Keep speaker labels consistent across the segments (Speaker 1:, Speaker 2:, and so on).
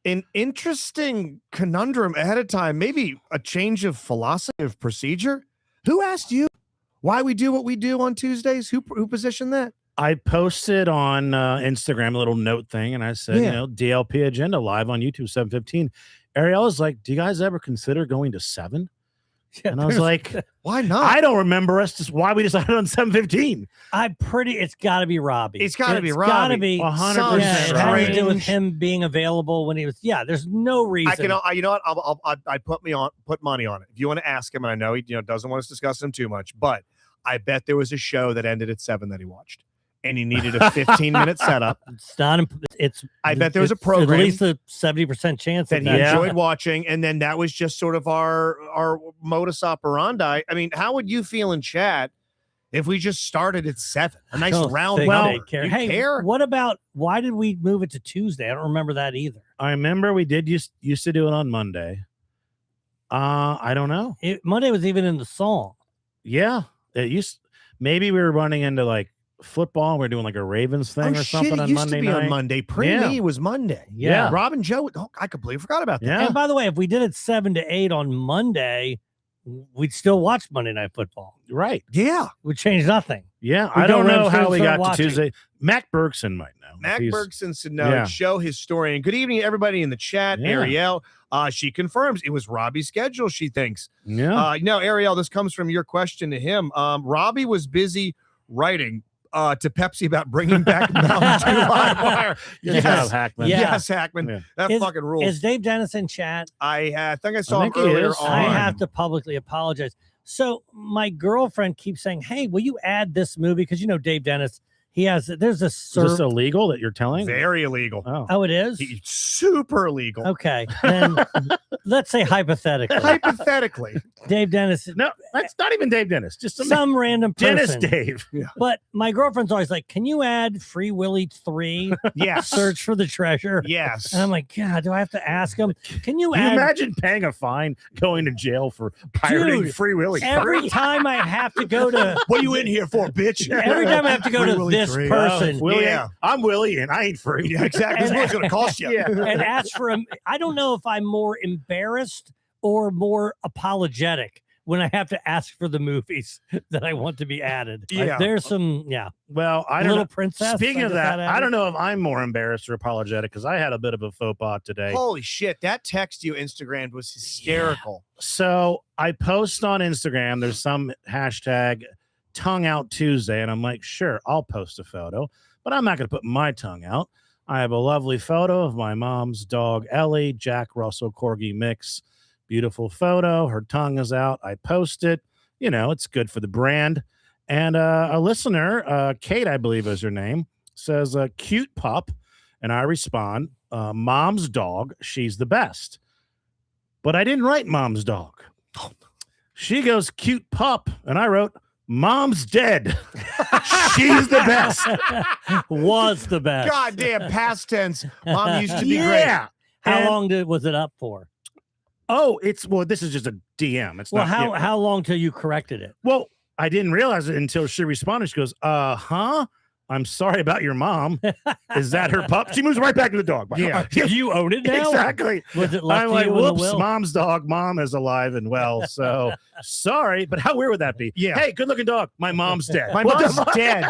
Speaker 1: an interesting conundrum ahead of time, maybe a change of philosophy of procedure. Who asked you why we do what we do on Tuesdays? Who positioned that?
Speaker 2: I posted on Instagram a little note thing, and I said, DLP agenda live on YouTube 7:15. Ariel was like, "Do you guys ever consider going to 7?" And I was like,
Speaker 1: "Why not?"
Speaker 2: I don't remember us just why we decided on 7:15.
Speaker 3: It's got to be Robbie.
Speaker 1: It's got to be Robbie.
Speaker 3: Got to be
Speaker 2: 100%.
Speaker 3: Yeah, it has to do with him being available when he was. Yeah, there's no reason.
Speaker 1: I can. You know what? I put money on it. If you want to ask him, and I know he doesn't want us discussing him too much, but I bet there was a show that ended at 7 that he watched, and he needed a 15-minute setup.
Speaker 3: It's not.
Speaker 1: I bet there was a program.
Speaker 3: At least a 70% chance
Speaker 1: that he enjoyed watching, and then that was just sort of our modus operandi. I mean, how would you feel in chat if we just started at 7? A nice round number.
Speaker 3: Hey,
Speaker 1: care?
Speaker 3: What about why did we move it to Tuesday? I don't remember that either.
Speaker 2: I remember we did used to do it on Monday. I don't know.
Speaker 3: Monday was even in the song.
Speaker 2: Yeah, it used. Maybe we were running into like football. We're doing like a Ravens thing or something on Monday night.
Speaker 1: On Monday. Pre-me was Monday.
Speaker 2: Yeah.
Speaker 1: Rob and Joe. Oh, I completely forgot about that.
Speaker 3: Yeah. And by the way, if we did it 7 to 8 on Monday, we'd still watch Monday Night Football.
Speaker 2: Right.
Speaker 1: Yeah.
Speaker 3: Would change nothing.
Speaker 2: Yeah. I don't know how we got to Tuesday. Mac Bergson might know.
Speaker 1: Mac Bergson should know. Show historian. Good evening, everybody in the chat.
Speaker 2: Yeah.
Speaker 1: Ariel. She confirms it was Robbie's schedule, she thinks.
Speaker 2: Yeah.
Speaker 1: No, Ariel, this comes from your question to him. Robbie was busy writing to Pepsi about bringing back Mountain Dew Live Wire.
Speaker 2: Yes, Hackman.
Speaker 3: Yeah.
Speaker 1: Yes, Hackman. Yeah. That fucking rules.
Speaker 3: Is Dave Dennis in chat?
Speaker 1: I think I saw him earlier on.
Speaker 3: I have to publicly apologize. So my girlfriend keeps saying, "Hey, will you add this movie?" Because Dave Dennis. There's a
Speaker 2: Is this illegal that you're telling?
Speaker 1: Very illegal.
Speaker 3: Oh, it is?
Speaker 1: Super illegal.
Speaker 3: Okay. Then let's say hypothetically.
Speaker 1: Hypothetically.
Speaker 3: Dave Dennis.
Speaker 2: No, that's not even Dave Dennis. Just
Speaker 3: some random person.
Speaker 2: Dennis Dave.
Speaker 1: Yeah.
Speaker 3: But my girlfriend's always like, "Can you add Free Willy 3?
Speaker 1: Yes.
Speaker 3: Search for the treasure."
Speaker 1: Yes.
Speaker 3: And I'm like, God, do I have to ask him? Can you add?
Speaker 2: Imagine paying a fine, going to jail for pirating Free Willy 3?
Speaker 3: Every time I have to go to
Speaker 1: what are you in here for, bitch?
Speaker 3: Every time I have to go to this person.
Speaker 2: Willie, I'm Willie and I ain't free.
Speaker 1: Yeah, exactly. This is what's going to cost you.
Speaker 3: And ask for him. I don't know if I'm more embarrassed or more apologetic when I have to ask for the movies that I want to be added.
Speaker 1: Yeah.
Speaker 3: There's some,
Speaker 2: Well, I don't
Speaker 3: Little
Speaker 2: know.
Speaker 3: Princess.
Speaker 2: Speaking of that, I don't know if I'm more embarrassed or apologetic because I had a bit of a faux pas today.
Speaker 1: Holy shit. That text you Instagrammed was hysterical.
Speaker 2: So I post on Instagram, there's some hashtag tongue out Tuesday, and I'm like, sure, I'll post a photo, but I'm not going to put my tongue out. I have a lovely photo of my mom's dog, Ellie, Jack Russell Corgi mix. Beautiful photo. Her tongue is out. I post it. It's good for the brand. And a listener, Kate, I believe is her name, says, cute pup. And I respond, mom's dog. She's the best. But I didn't write mom's dog. She goes, cute pup. And I wrote, mom's dead. She's the best.
Speaker 3: Was the best.
Speaker 1: Goddamn past tense. Mom used to be great.
Speaker 3: How long was it up for?
Speaker 2: Oh, this is just a DM. It's not.
Speaker 3: How long till you corrected it?
Speaker 2: Well, I didn't realize it until she responded. She goes, huh? I'm sorry about your mom. Is that her pup? She moves right back to the dog.
Speaker 1: Yeah.
Speaker 3: You own it now?
Speaker 2: Exactly.
Speaker 3: Was it left
Speaker 2: I'm
Speaker 3: to
Speaker 2: like,
Speaker 3: you in the
Speaker 2: whoops,
Speaker 3: will?
Speaker 2: mom's dog. Mom is alive and well. So sorry, but how weird would that be?
Speaker 1: Yeah.
Speaker 2: Hey, good looking dog. My mom's dead.
Speaker 1: My mom's dead,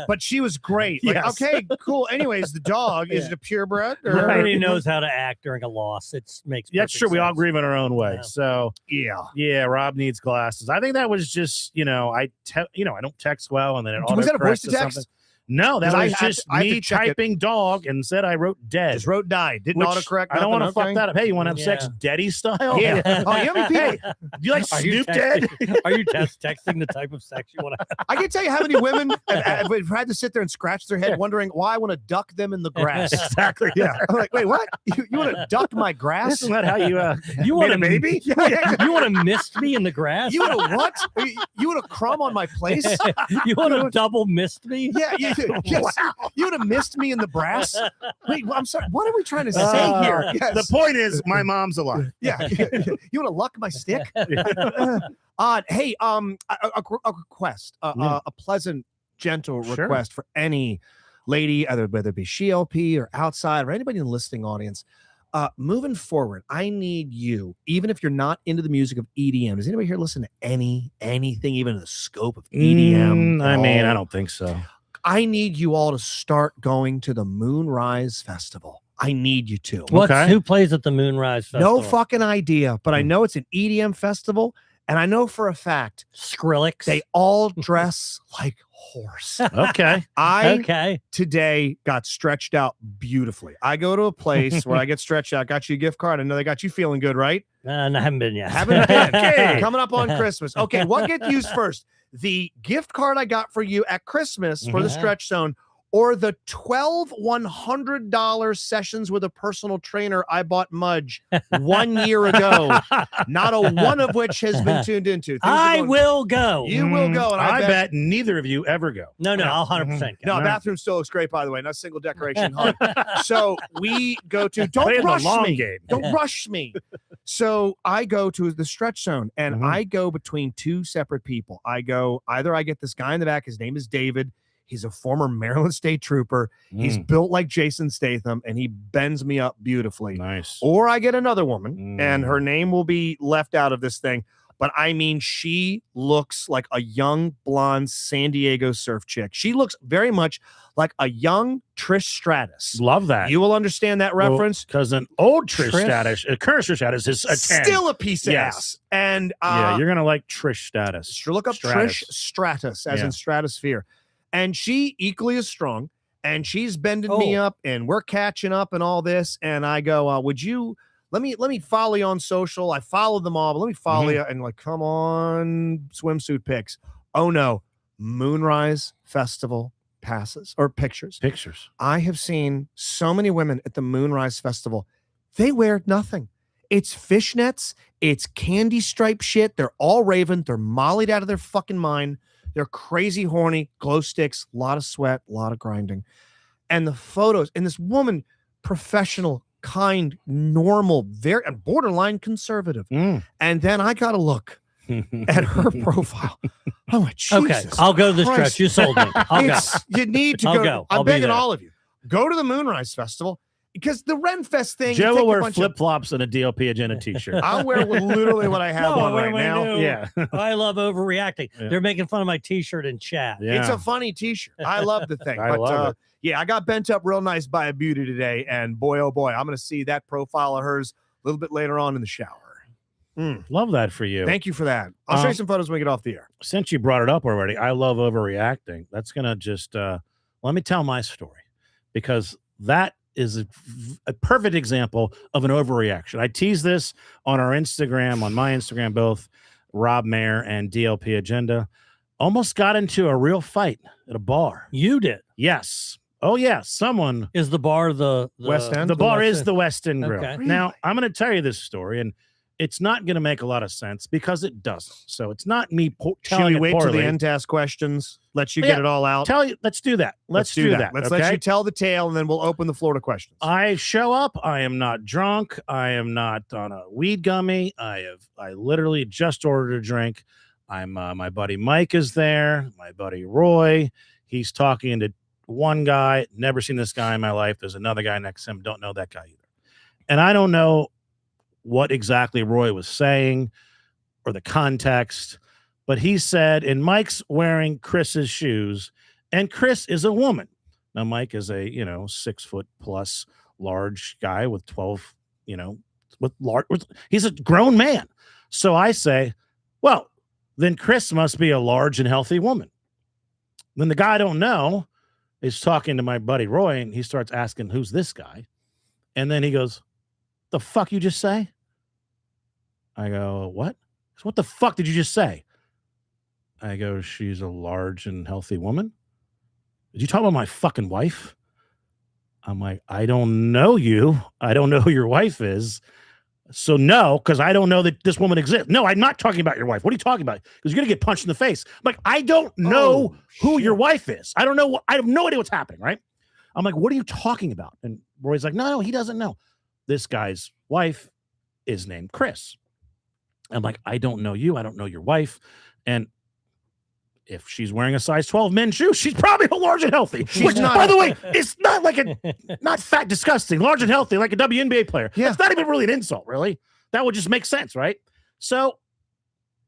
Speaker 1: but she was great. Like,
Speaker 2: Yes.
Speaker 1: okay, cool. Anyways, the dog, is it a purebred?
Speaker 3: Nobody knows how to act during a loss. It makes
Speaker 2: That's true. We all
Speaker 3: sense.
Speaker 2: grieve in our own way.
Speaker 3: Yeah.
Speaker 2: So
Speaker 1: Yeah.
Speaker 2: Rob needs glasses. I think that was just, I don't text well, and then it
Speaker 1: Was that a voice
Speaker 2: autocorrects
Speaker 1: to
Speaker 2: to
Speaker 1: text?
Speaker 2: something. No, that
Speaker 1: 'Cause I
Speaker 2: was
Speaker 1: had to-
Speaker 2: just
Speaker 1: I had
Speaker 2: me
Speaker 1: to check it.
Speaker 2: typing dog and said I wrote dead.
Speaker 1: Just wrote died. Didn't
Speaker 2: Which
Speaker 1: autocorrect.
Speaker 2: I don't want to
Speaker 1: nothing,
Speaker 2: fuck that up. Hey, you want to have
Speaker 3: Yeah.
Speaker 2: sex Daddy style?
Speaker 1: Yeah. Oh, you know how many
Speaker 2: Hey,
Speaker 1: people?
Speaker 2: do you like
Speaker 3: Are you
Speaker 2: Snoop Dead?
Speaker 3: Are you texting the type of sex you want to have?
Speaker 1: I can tell you how many women have had to sit there and scratch their head wondering why I want to duck them in the grass.
Speaker 2: Exactly.
Speaker 1: Yeah. I'm like, wait, what? You want to duck my grass?
Speaker 2: Isn't that how you
Speaker 3: You
Speaker 2: made
Speaker 3: want
Speaker 2: a baby?
Speaker 3: You want to mist me in the grass?
Speaker 1: You want to what? You want to crumb on my place?
Speaker 3: You want to double mist me?
Speaker 1: Yeah. Yes. You would have missed me in the brass. Wait, I'm sorry. What are we trying to say here? Yes.
Speaker 2: The point is, my mom's alive.
Speaker 1: Yeah. You want to luck my stick? Hey, a request, a pleasant, gentle
Speaker 2: Sure.
Speaker 1: request for any lady, whether it be she LP or outside or anybody in the listening audience. moving forward, I need you, even if you're not into the music of EDM. Does anybody here listen to anything, even in the scope of EDM?
Speaker 2: I
Speaker 1: at
Speaker 2: mean, I
Speaker 1: all?
Speaker 2: don't think so.
Speaker 1: I need you all to start going to the Moonrise Festival. I need you to.
Speaker 2: Okay.
Speaker 3: Who plays at the Moonrise Festival?
Speaker 1: No fucking idea, but I know it's an EDM festival, and I know for a fact
Speaker 3: Skrillex.
Speaker 1: they all dress like horse.
Speaker 2: Okay.
Speaker 1: I today got stretched out beautifully. I go to a place where I get stretched out. Got you a gift card. I know they got you feeling good, right?
Speaker 3: I haven't been yet.
Speaker 1: Haven't been. Okay. Coming up on Christmas. Okay, what gets used first? The gift card I got for you at Christmas for the Stretch Zone, or the 12 $100 sessions with a personal trainer I bought Mudge 1 year ago, not a one of which has been tuned into.
Speaker 3: I will go.
Speaker 1: You will go. And
Speaker 2: I bet neither of you ever go.
Speaker 3: No, I'll 100% go.
Speaker 1: No, bathroom still looks great, by the way. Not a single decoration. So we go to,
Speaker 2: Playing
Speaker 1: don't
Speaker 2: the
Speaker 1: rush
Speaker 2: long
Speaker 1: me.
Speaker 2: game.
Speaker 1: Don't rush me. So I go to the Stretch Zone, and I go between two separate people. Either I get this guy in the back. His name is David. He's a former Maryland State Trooper. He's built like Jason Statham, and he bends me up beautifully.
Speaker 2: Nice.
Speaker 1: Or I get another woman, and her name will be left out of this thing. But I mean, she looks like a young blonde San Diego surf chick. She looks very much like a young Trish Stratus.
Speaker 2: Love that.
Speaker 1: You will understand that reference.
Speaker 2: Because an old Trish Stratus, current Trish Stratus is a 10.
Speaker 1: Still a piece of ass. And
Speaker 2: yeah, you're going to like Trish Stratus.
Speaker 1: Look up Trish Stratus, as in stratosphere. And she equally as strong, and she's bending me up, and we're catching up and all this. And I go, would you let me follow you on social? I follow them all, but let me follow you. And like, come on, swimsuit pics. Oh no, Moonrise Festival passes or pictures. I have seen so many women at the Moonrise Festival. They wear nothing. It's fishnets. It's candy stripe shit. They're all raven. They're mollied out of their fucking mind. They're crazy horny, glow sticks, a lot of sweat, a lot of grinding. And the photos, and this woman, professional, kind, normal, very borderline conservative. And then I got to look at her profile. Oh, my Jesus.
Speaker 3: Okay, I'll go to the
Speaker 1: Christ.
Speaker 3: Stretch. You sold me. I'll go.
Speaker 1: You need to go. I'm begging all of you. Go to the Moonrise Festival. Because the Renfest thing,
Speaker 2: Joe will wear flip-flops and a DLP Agenda t-shirt.
Speaker 1: I'll wear literally what I have on right now.
Speaker 2: Yeah.
Speaker 3: I love overreacting.
Speaker 2: Yeah.
Speaker 3: They're making fun of my t-shirt in chat.
Speaker 2: Yeah.
Speaker 1: It's a funny t-shirt. I love the thing.
Speaker 2: I love it.
Speaker 1: Yeah, I got bent up real nice by a beauty today. And boy, oh boy, I'm going to see that profile of hers a little bit later on in the shower.
Speaker 2: Love that for you.
Speaker 1: Thank you for that. I'll show you some photos when we get off the air.
Speaker 2: Since you brought it up already, I love overreacting. That's going to just, let me tell my story, because that is a perfect example of an overreaction. I tease this on our Instagram, on my Instagram, both Rob Mayer and DLP Agenda. Almost got into a real fight at a bar.
Speaker 3: You did?
Speaker 2: Yes. Oh, yeah. Someone.
Speaker 3: Is the bar the
Speaker 1: West End?
Speaker 2: The bar
Speaker 3: West
Speaker 2: is
Speaker 3: End.
Speaker 2: the West End Grill.
Speaker 3: Okay.
Speaker 2: Now, I'm going to tell you this story, and it's not going to make a lot of sense because it doesn't. So it's not me
Speaker 1: Should
Speaker 2: telling
Speaker 1: we
Speaker 2: it
Speaker 1: wait till
Speaker 2: poorly.
Speaker 1: the end to ask questions? Let you
Speaker 2: Yeah.
Speaker 1: get it all out?
Speaker 2: Let's do that. Let's do that.
Speaker 1: Let's
Speaker 2: okay?
Speaker 1: let you tell the tale, and then we'll open the floor to questions.
Speaker 2: I show up. I am not drunk. I am not on a weed gummy. I literally just ordered a drink. I'm my buddy Mike is there. My buddy Roy. He's talking to one guy. Never seen this guy in my life. There's another guy next to him. Don't know that guy either. And I don't know what exactly Roy was saying or the context, but he said, and Mike's wearing Chris's shoes, and Chris is a woman. Now, Mike is a, 6 foot plus large guy with 12, he's a grown man. So I say, well, then Chris must be a large and healthy woman. Then the guy I don't know is talking to my buddy Roy, and he starts asking, who's this guy? And then he goes, the fuck you just say? I go, what? So what the fuck did you just say? I go, she's a large and healthy woman. Did you talk about my fucking wife? I'm like, I don't know you. I don't know who your wife is. So no, because I don't know that this woman exists. No, I'm not talking about your wife. What are you talking about? Because you're going to get punched in the face. I'm like, I don't know who your wife is. I don't know. I have no idea what's happening, right? I'm like, what are you talking about? And Roy's like, no, he doesn't know. This guy's wife is named Chris. I'm like, I don't know you. I don't know your wife. And if she's wearing a size 12 men's shoe, she's probably large and healthy. Which,
Speaker 1: not-
Speaker 2: by the way, it's not like not fat, disgusting, large and healthy, like a WNBA player.
Speaker 1: Yeah.
Speaker 2: It's not even really an insult, really. That would just make sense, right? So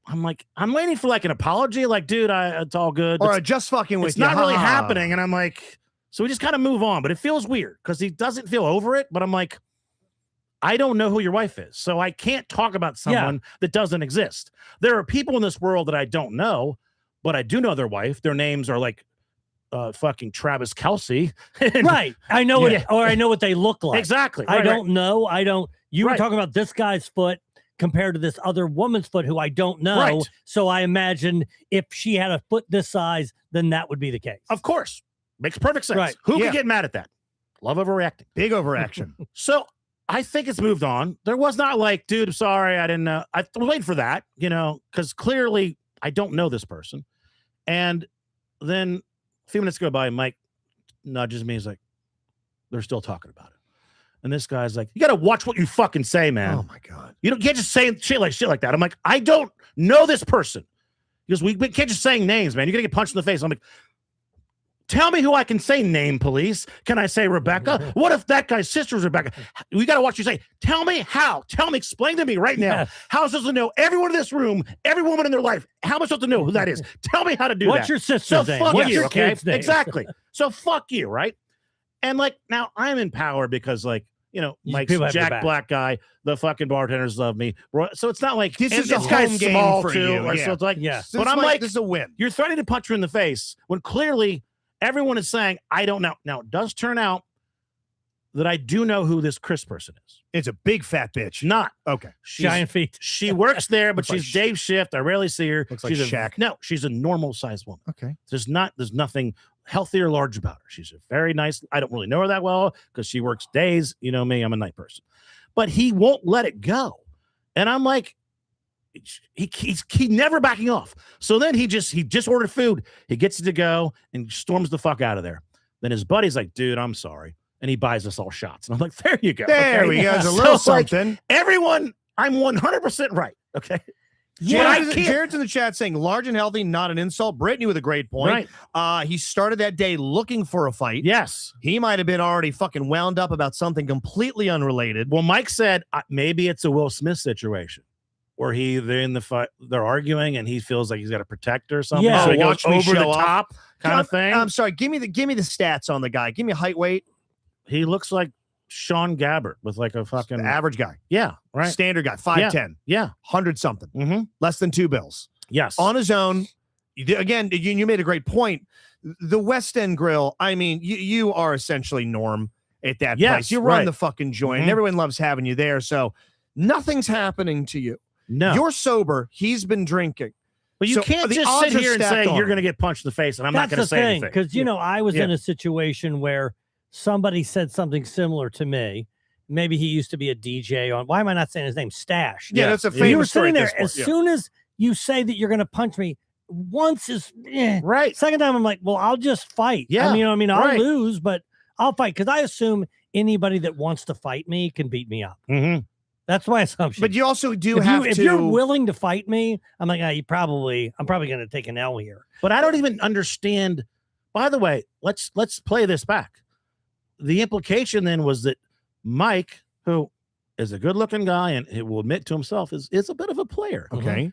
Speaker 2: I'm like, I'm waiting for like an apology, like, dude, it's all good.
Speaker 1: Or just fucking with
Speaker 2: It's
Speaker 1: you.
Speaker 2: not really
Speaker 1: Ha.
Speaker 2: happening. And I'm like, so we just kind of move on, but it feels weird because he doesn't feel over it. But I'm like, I don't know who your wife is, so I can't talk about someone that doesn't exist. There are people in this world that I don't know, but I do know their wife. Their names are like fucking Travis Kelce.
Speaker 3: Right. I know it, or I know what they look like.
Speaker 2: Exactly.
Speaker 3: I don't know. You were
Speaker 2: Right.
Speaker 3: talking about this guy's foot compared to this other woman's foot who I don't know.
Speaker 2: Right.
Speaker 3: So I imagine if she had a foot this size, then that would be the case.
Speaker 2: Of course. Makes perfect sense.
Speaker 3: Right.
Speaker 2: Who
Speaker 1: Yeah.
Speaker 2: can get mad at that? Love overreacting.
Speaker 1: Big overaction.
Speaker 2: So I think it's moved on. There was not like, dude, I'm sorry, I didn't know. I waited for that, because clearly I don't know this person. And then a few minutes go by, Mike nudges me. He's like, they're still talking about it. And this guy's like, you got to watch what you fucking say, man.
Speaker 1: Oh my God.
Speaker 2: You can't just say shit like that. I'm like, I don't know this person. Because we can't just saying names, man. You're going to get punched in the face. I'm like, tell me who I can say name, police. Can I say Rebecca? What if that guy's sister is Rebecca? We got to watch you say, tell me how. Tell me, explain to me right now.
Speaker 3: Yeah.
Speaker 2: How am I supposed to know everyone in this room, every woman in their life? How am I supposed to know who that is? Tell me how to do
Speaker 3: What's
Speaker 2: that.
Speaker 3: your sister's
Speaker 2: So
Speaker 3: name?
Speaker 2: fuck
Speaker 3: What's
Speaker 2: you,
Speaker 3: your
Speaker 2: okay?
Speaker 3: kid's name?
Speaker 2: Exactly. So fuck you, right? And like, now I'm in power because like, Mike's
Speaker 3: people have your
Speaker 2: Jack
Speaker 3: back.
Speaker 2: Black guy, the fucking bartenders love me. So it's not like
Speaker 1: This
Speaker 2: and
Speaker 1: is a
Speaker 2: this guy's
Speaker 1: home game
Speaker 2: small
Speaker 1: for
Speaker 2: too,
Speaker 1: you,
Speaker 2: or
Speaker 1: yeah.
Speaker 2: so it's like,
Speaker 3: Yeah.
Speaker 1: So
Speaker 2: but I'm like,
Speaker 1: this is a win.
Speaker 2: you're threatening to punch her in the face when clearly everyone is saying, I don't know. Now, it does turn out that I do know who this Chris person is.
Speaker 1: It's a big fat bitch.
Speaker 2: Not.
Speaker 1: Okay.
Speaker 3: Giant feet.
Speaker 2: She works there, but
Speaker 1: Looks like
Speaker 2: she's Dave Shift. I rarely see her.
Speaker 1: Looks like
Speaker 2: she's
Speaker 1: Shaq.
Speaker 2: No, she's a normal sized woman.
Speaker 1: Okay.
Speaker 2: There's nothing healthy or large about her. She's a very nice. I don't really know her that well because she works days. You know me, I'm a night person. But he won't let it go. And I'm like, he's never backing off. So then he just ordered food. He gets it to go and storms the fuck out of there. Then his buddy's like, dude, I'm sorry. And he buys us all shots. And I'm like, there you go.
Speaker 1: There
Speaker 2: okay?
Speaker 1: we go. There's a
Speaker 2: So,
Speaker 1: little
Speaker 2: like,
Speaker 1: something.
Speaker 2: everyone, I'm 100% right. Okay.
Speaker 1: Jared's in the chat saying large and healthy, not an insult. Brittany with a great point.
Speaker 2: Right.
Speaker 1: He started that day looking for a fight.
Speaker 2: Yes.
Speaker 1: He might have been already fucking wound up about something completely unrelated.
Speaker 2: Well, Mike said maybe it's a Will Smith situation where they're in the fight, they're arguing, and he feels like he's got to protect her or something.
Speaker 3: Yeah.
Speaker 2: So he goes
Speaker 1: Watch me
Speaker 2: over the
Speaker 1: show off.
Speaker 2: top kind of thing.
Speaker 1: I'm sorry. Give me the stats on the guy. Give me a height, weight.
Speaker 2: He looks like Sean Gabbert with like a fucking
Speaker 1: Average guy.
Speaker 2: right.
Speaker 1: Standard guy. 5'10",
Speaker 2: Yeah.
Speaker 1: 100 something.
Speaker 2: Mm-hmm.
Speaker 1: Less than $2 bills.
Speaker 2: Yes.
Speaker 1: On his own. Again, you made a great point. The West End Grill, I mean, you are essentially Norm at that
Speaker 2: Yes,
Speaker 1: place. You run
Speaker 2: right.
Speaker 1: the fucking joint. And
Speaker 2: Mhm.
Speaker 1: everyone loves having you there. So nothing's happening to you.
Speaker 2: No.
Speaker 1: You're sober. He's been drinking.
Speaker 2: But you
Speaker 1: so
Speaker 2: can't
Speaker 1: the
Speaker 2: just
Speaker 1: odds
Speaker 2: sit
Speaker 1: are
Speaker 2: here and
Speaker 1: stacked
Speaker 2: say
Speaker 1: on
Speaker 2: you're
Speaker 1: him.
Speaker 2: going to get punched in the face, and I'm not
Speaker 3: That's
Speaker 2: going to
Speaker 3: the
Speaker 2: say
Speaker 3: thing,
Speaker 2: anything.
Speaker 3: because I was in a situation where somebody said something similar to me. Maybe he used to be a DJ on. Why am I not saying his name? Stash.
Speaker 1: Yeah, that's a
Speaker 2: Yeah.
Speaker 1: famous
Speaker 3: You were
Speaker 1: story
Speaker 3: sitting
Speaker 1: at
Speaker 3: there.
Speaker 1: this point.
Speaker 3: As
Speaker 1: Yeah.
Speaker 3: soon as you say that you're going to punch me, once is
Speaker 2: Right.
Speaker 3: second time I'm like, well, I'll just fight.
Speaker 2: Yeah,
Speaker 3: I mean, I'll
Speaker 2: right.
Speaker 3: lose, but I'll fight because I assume anybody that wants to fight me can beat me up.
Speaker 2: Mm-hmm.
Speaker 3: That's my assumption.
Speaker 1: But you also do
Speaker 3: if
Speaker 1: have
Speaker 3: if
Speaker 1: to.
Speaker 3: you're willing to fight me, I'm like, I'm probably going to take an L here.
Speaker 2: But I don't even understand. By the way, let's play this back. The implication then was that Mike, who is a good-looking guy and he will admit to himself is a bit of a player.
Speaker 1: Okay.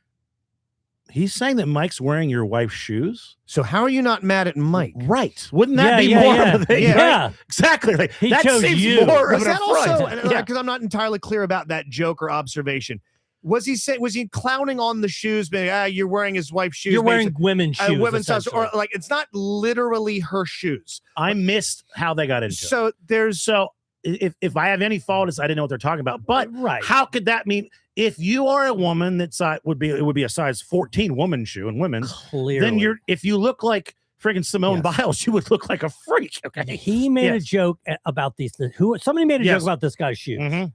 Speaker 2: He's saying that Mike's wearing your wife's shoes.
Speaker 1: So how are you not mad at Mike?
Speaker 2: Right. Wouldn't that
Speaker 3: Yeah,
Speaker 2: be more
Speaker 3: yeah,
Speaker 2: of a thing?
Speaker 3: yeah.
Speaker 2: Right? Exactly. Like,
Speaker 3: He
Speaker 2: that
Speaker 3: chose
Speaker 2: seems
Speaker 3: you.
Speaker 2: more
Speaker 1: Was
Speaker 2: of an
Speaker 1: that also?
Speaker 2: affront. Yeah.
Speaker 1: Because I'm not entirely clear about that joke or observation. Was he clowning on the shoes? Being, you're wearing his wife's shoes.
Speaker 3: You're
Speaker 1: maybe
Speaker 3: wearing women's shoes.
Speaker 1: women's size, or
Speaker 3: essentially.
Speaker 1: like it's not literally her shoes.
Speaker 2: I missed how they got into it.
Speaker 1: So there's
Speaker 2: So if I have any fault, is I didn't know what they're talking about. But
Speaker 3: right.
Speaker 2: how could that mean if you are a woman that would be a size 14 woman shoe in women,
Speaker 3: Clearly.
Speaker 2: then if you look like friggin' Simone
Speaker 3: Yes.
Speaker 2: Biles, you would look like a freak. Okay.
Speaker 3: He made a
Speaker 2: Yes.
Speaker 3: joke about these. Somebody made a
Speaker 2: Yes.
Speaker 3: joke about this guy's shoes.
Speaker 2: Mhm.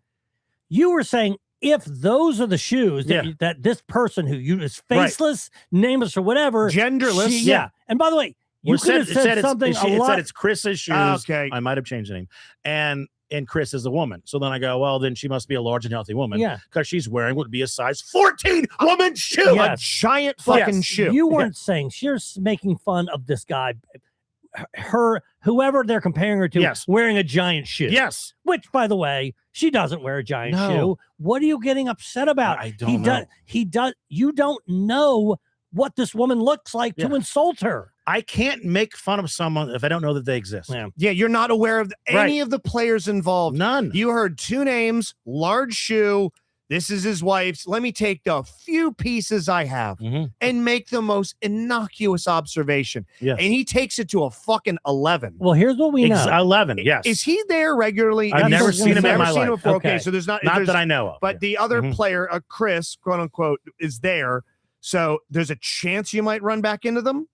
Speaker 3: You were saying if those are the shoes that,
Speaker 2: Yeah.
Speaker 3: that this person who is
Speaker 2: Right.
Speaker 3: faceless, nameless, or whatever,
Speaker 1: genderless.
Speaker 3: yeah. And by the way, you
Speaker 2: Well,
Speaker 3: could have said something
Speaker 2: it
Speaker 3: a
Speaker 2: said
Speaker 3: lot.
Speaker 2: it's Chris's shoes.
Speaker 1: Okay.
Speaker 2: I might have changed the name. And and Chris is a woman. So then I go, well, then she must be a large and healthy woman.
Speaker 3: Yeah.
Speaker 2: Because she's wearing what would be a size 14 woman shoe.
Speaker 3: Yeah.
Speaker 1: A giant fucking
Speaker 2: Yes.
Speaker 1: shoe.
Speaker 3: You weren't saying she's making fun of this guy, whoever they're comparing her to,
Speaker 2: Yes.
Speaker 3: wearing a giant shoe.
Speaker 2: Yes.
Speaker 3: Which, by the way, she doesn't wear a giant
Speaker 2: No.
Speaker 3: shoe. What are you getting upset about?
Speaker 2: I don't know.
Speaker 3: He does. You don't know what this woman looks like to
Speaker 2: Yeah.
Speaker 3: insult her.
Speaker 2: I can't make fun of someone if I don't know that they exist.
Speaker 3: Yeah.
Speaker 1: Yeah, you're not aware of any of the players involved.
Speaker 2: None.
Speaker 1: You heard two names, large shoe. This is his wife's. Let me take the few pieces I have
Speaker 2: Mhm.
Speaker 1: and make the most innocuous observation.
Speaker 2: Yes.
Speaker 1: And he takes it to a fucking 11.
Speaker 3: Well, here's what we know.
Speaker 2: 11. Yes.
Speaker 1: Is he there regularly?
Speaker 2: I've
Speaker 1: You've
Speaker 2: never seen him in
Speaker 1: never
Speaker 2: my
Speaker 1: seen him
Speaker 2: life.
Speaker 1: before.
Speaker 3: Okay.
Speaker 1: Okay, so there's not
Speaker 2: Not
Speaker 1: there's-
Speaker 2: that I know of.
Speaker 1: But the other
Speaker 2: Mhm.
Speaker 1: player, Chris, quote unquote, is there. So there's a chance you might run back into them.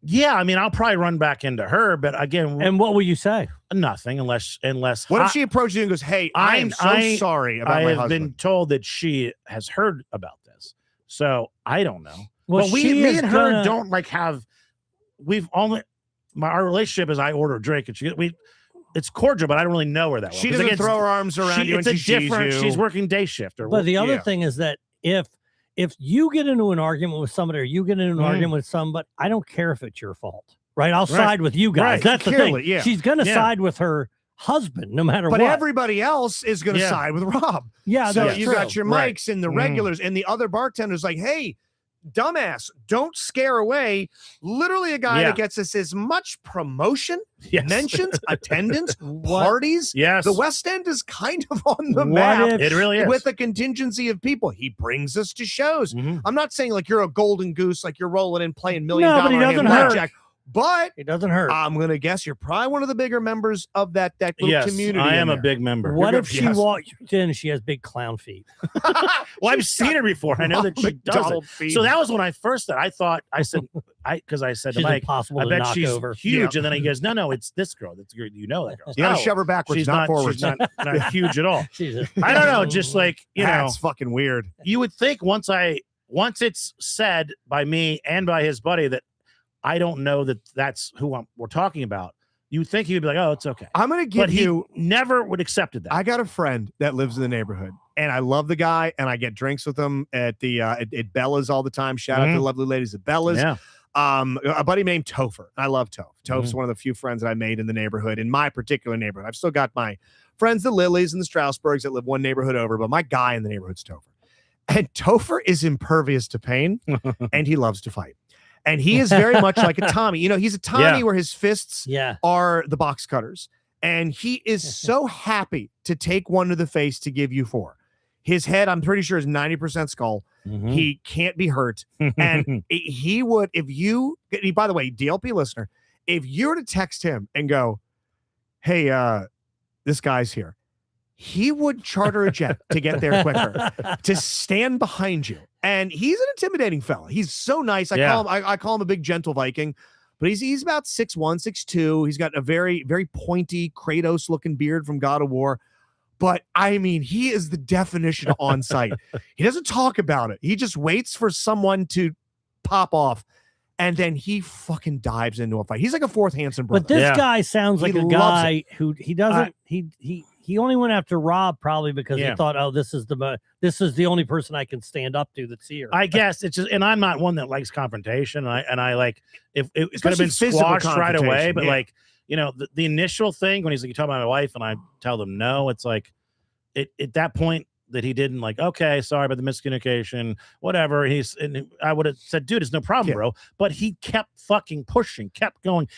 Speaker 2: Yeah, I mean, I'll probably run back into her, but again,
Speaker 3: And what will you say?
Speaker 2: nothing unless
Speaker 1: What if she approaches you and goes, "Hey, I am so sorry about
Speaker 2: I
Speaker 1: my
Speaker 2: have
Speaker 1: husband."
Speaker 2: been told that she has heard about this, so I don't know.
Speaker 3: Well,
Speaker 2: but
Speaker 3: she
Speaker 2: me
Speaker 3: is
Speaker 2: and her
Speaker 3: gonna-
Speaker 2: don't like have. We've only our relationship is I order a drink and it's cordial, but I don't really know her that well.
Speaker 1: She
Speaker 2: 'Cause
Speaker 1: doesn't
Speaker 2: again,
Speaker 1: throw her arms around you,
Speaker 2: it's
Speaker 1: and
Speaker 2: a
Speaker 1: she sees
Speaker 2: different.
Speaker 1: you.
Speaker 2: She's working day shift or
Speaker 3: But the other
Speaker 1: yeah.
Speaker 3: thing is that if you get into an argument with somebody or you get into an argument with somebody, I don't care if it's your fault, right? I'll side with you guys.
Speaker 2: Right.
Speaker 3: That's the
Speaker 1: Clearly,
Speaker 3: thing.
Speaker 1: yeah.
Speaker 3: She's going to
Speaker 2: Yeah.
Speaker 3: side with her husband no matter
Speaker 1: But
Speaker 3: what.
Speaker 1: everybody else is going to
Speaker 2: Yeah.
Speaker 1: side with Rob.
Speaker 3: Yeah,
Speaker 1: So
Speaker 3: that's
Speaker 1: you
Speaker 3: true.
Speaker 1: got your
Speaker 2: Right.
Speaker 1: mics and the
Speaker 2: Mhm.
Speaker 1: regulars and the other bartenders like, "Hey, dumbass, don't scare away." Literally a guy
Speaker 2: Yeah.
Speaker 1: that gets us as much promotion,
Speaker 2: Yes.
Speaker 1: mentions, attendance,
Speaker 3: What-
Speaker 1: parties.
Speaker 2: Yes,
Speaker 1: The West End is kind of on the
Speaker 3: What
Speaker 1: map
Speaker 3: if-
Speaker 2: it really is.
Speaker 1: with a contingency of people. He brings us to shows.
Speaker 2: Mhm.
Speaker 1: I'm not saying like you're a golden goose, like you're rolling in playing million
Speaker 3: No, but he
Speaker 1: dollar hand
Speaker 3: doesn't hurt.
Speaker 1: blackjack. But
Speaker 3: It doesn't hurt.
Speaker 1: I'm gonna guess you're probably one of the bigger members of that little
Speaker 2: Yes,
Speaker 1: community.
Speaker 2: I am
Speaker 1: in
Speaker 2: a
Speaker 1: there.
Speaker 2: big member.
Speaker 3: What
Speaker 1: You're
Speaker 3: if
Speaker 1: good-
Speaker 3: she
Speaker 1: yes.
Speaker 3: walked in and she has big clown feet?
Speaker 2: Well, I've seen her before. I know that she does it.
Speaker 1: McDonald feet.
Speaker 2: So that was when I first said. I said, because I said
Speaker 3: She's
Speaker 2: to Mike,
Speaker 3: impossible
Speaker 2: I
Speaker 3: to
Speaker 2: bet
Speaker 3: knock
Speaker 2: she's
Speaker 3: over.
Speaker 2: huge, and then he goes, no, it's this girl. That's good. You know that girl.
Speaker 1: You gotta
Speaker 2: Oh,
Speaker 1: shove her backwards,
Speaker 2: she's
Speaker 1: not forwards.
Speaker 2: She's not huge at all.
Speaker 3: She's a-
Speaker 2: I don't know. Just like
Speaker 1: That's fucking weird.
Speaker 2: you would think once it's said by me and by his buddy that I don't know that that's who we're talking about. You would think he would be like, oh, it's okay.
Speaker 1: I'm gonna give
Speaker 2: But he
Speaker 1: you.
Speaker 2: never would accepted that.
Speaker 1: I got a friend that lives in the neighborhood, and I love the guy, and I get drinks with him at the at Bella's all the time. Shout out to
Speaker 2: Mhm.
Speaker 1: the lovely ladies at Bella's.
Speaker 2: yeah.
Speaker 1: A buddy named Topher. I love Toph. Toph's one of the few friends that I made in the neighborhood, in my particular neighborhood. I've still got my friends, the Lilies and the Strasburgs, that live one neighborhood over, but my guy in the neighborhood's Topher. And Topher is impervious to pain, and he loves to fight. And he is very much like a Tommy. You know, he's a Tommy
Speaker 2: Yeah.
Speaker 1: where his fists
Speaker 3: Yeah.
Speaker 1: are the box cutters. And he is so happy to take one to the face to give you 4. His head, I'm pretty sure, is 90% skull.
Speaker 2: Mhm.
Speaker 1: He can't be hurt. And he would, by the way, DLP listener, if you were to text him and go, "Hey, this guy's here," he would charter a jet to get there quicker, to stand behind you. And he's an intimidating fella. He's so nice. I call him a big gentle Viking, but he's about 6'1", 6'2". He's got a very, very pointy Kratos looking beard from God of War. But I mean, he is the definition of on site. He doesn't talk about it. He just waits for someone to pop off, and then he fucking dives into a fight. He's like a fourth Hanson brother.
Speaker 3: But this
Speaker 2: Yeah.
Speaker 3: guy sounds like
Speaker 1: He
Speaker 3: a
Speaker 1: loves
Speaker 3: guy who he doesn't he only went after Rob probably because
Speaker 2: Yeah.
Speaker 3: he thought, oh, this is the only person I can stand up to that's here.
Speaker 2: I guess it's just, and I'm not one that likes confrontation. And I like if it could have
Speaker 1: Especially
Speaker 2: been
Speaker 1: physical
Speaker 2: squashed right away,
Speaker 1: confrontation,
Speaker 2: but
Speaker 1: yeah.
Speaker 2: like the initial thing when he's like, you talk about my wife, and I tell them no, it's like at that point that he didn't like, okay, sorry about the miscommunication, whatever. And I would have said, dude, it's no problem,
Speaker 1: Yeah.
Speaker 2: bro. But he kept fucking pushing, kept going.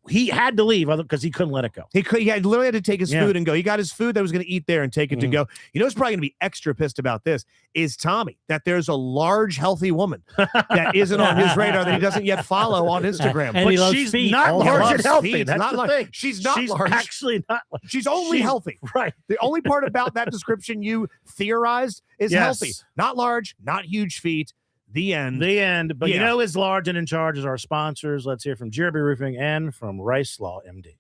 Speaker 2: He had to leave because he couldn't let it go.
Speaker 1: He literally had to take his
Speaker 2: Yeah.
Speaker 1: food and go. He got his food that was going to eat there and take it to
Speaker 2: Mhm.
Speaker 1: go. You know who's probably going to be extra pissed about this is Tommy, that there's a large, healthy woman that isn't on his radar that he doesn't yet follow on Instagram.
Speaker 3: And he
Speaker 2: But
Speaker 3: loves
Speaker 2: she's
Speaker 3: feet
Speaker 2: not
Speaker 3: also.
Speaker 2: large
Speaker 1: Loves
Speaker 2: and healthy.
Speaker 1: feet,
Speaker 2: That's
Speaker 1: not
Speaker 2: the
Speaker 1: large.
Speaker 2: thing.
Speaker 1: She's not large.
Speaker 2: Actually not.
Speaker 1: She's only
Speaker 2: she's-
Speaker 1: healthy.
Speaker 2: Right.
Speaker 1: The only part about that description you theorized is
Speaker 2: Yes.
Speaker 1: healthy. Not large, not huge feet. The end.
Speaker 2: The end. But you
Speaker 1: Yeah.
Speaker 2: know, is large and in charge is our sponsors. Let's hear from Jeremy Roofing and from Rice Law MD.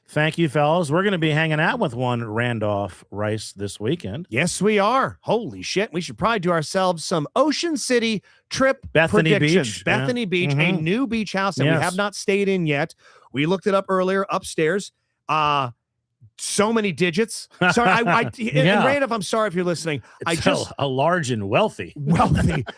Speaker 2: Thank you, fellas. We're going to be hanging out with one Randolph Rice this weekend.
Speaker 1: Yes, we are. Holy shit. We should probably do ourselves some Ocean City trip
Speaker 2: Bethany
Speaker 1: predictions.
Speaker 2: Beach.
Speaker 1: Bethany Beach, a
Speaker 2: Mhm.
Speaker 1: new beach house that we
Speaker 2: Yes.
Speaker 1: have not stayed in yet. We looked it up earlier upstairs. So many digits. Sorry, and Randolph, I'm sorry if you're listening.
Speaker 2: It's a large and wealthy.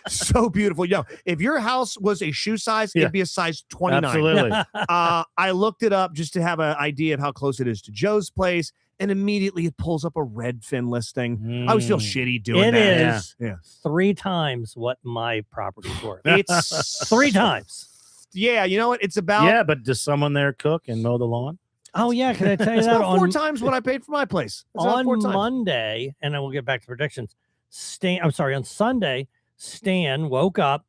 Speaker 1: So beautiful. If your house was a shoe size, it'd be a size 29.
Speaker 2: Absolutely.
Speaker 1: I looked it up just to have an idea of how close it is to Joe's place, and immediately it pulls up a Redfin listing. I always feel shitty doing that.
Speaker 3: It is 3 times what my property's worth.
Speaker 1: It's
Speaker 3: 3 times.
Speaker 1: Yeah, you know what? It's about
Speaker 2: but does someone there cook and mow the lawn?
Speaker 3: Oh yeah, can I tell you
Speaker 1: it's
Speaker 3: that?
Speaker 1: about 4 times what I paid for my place. It's
Speaker 3: on
Speaker 1: 4 times.
Speaker 3: Monday, and then we'll get back to predictions. On Sunday, Stan woke up,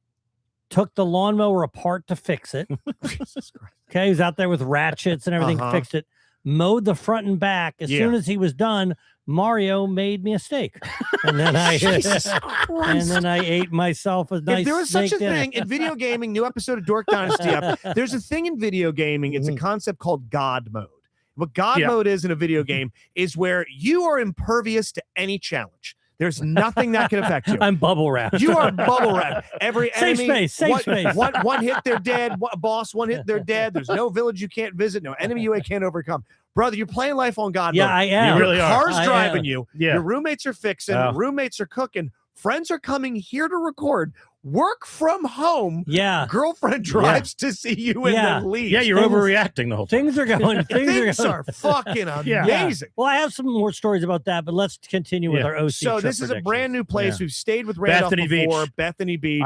Speaker 3: took the lawnmower apart to fix it.
Speaker 1: Jesus Christ.
Speaker 3: Okay, he was out there with ratchets and everything, fixed it, mowed the front and back. As soon as he was done, Mario made me a steak, and then I ate myself a nice.
Speaker 1: If there was such a thing in video gaming, new episode of Dork Dynasty up. There's a thing in video gaming. It's a concept called God mode. What God mode is in a video game is where you are impervious to any challenge. There's nothing that can affect you.
Speaker 3: I'm bubble wrapped.
Speaker 1: You are bubble wrapped. Every enemy,
Speaker 3: safe space.
Speaker 1: One hit, they're dead. One hit, they're dead. There's no village you can't visit. No enemy you can't overcome. Brother, you're playing life on God mode.
Speaker 3: I am.
Speaker 2: You really are.
Speaker 1: Car's driving you.
Speaker 2: Yeah.
Speaker 1: Your roommates are fixing. Roommates are cooking. Friends are coming here to record. Work from home.
Speaker 3: Yeah.
Speaker 1: Girlfriend drives to see you and then leaves.
Speaker 2: Yeah, you're overreacting the whole time.
Speaker 3: Things are going.
Speaker 1: Things are fucking amazing.
Speaker 3: Well, I have some more stories about that, but let's continue with our OC.
Speaker 1: So this is a brand new place. We've stayed with Randolph before. Bethany Beach.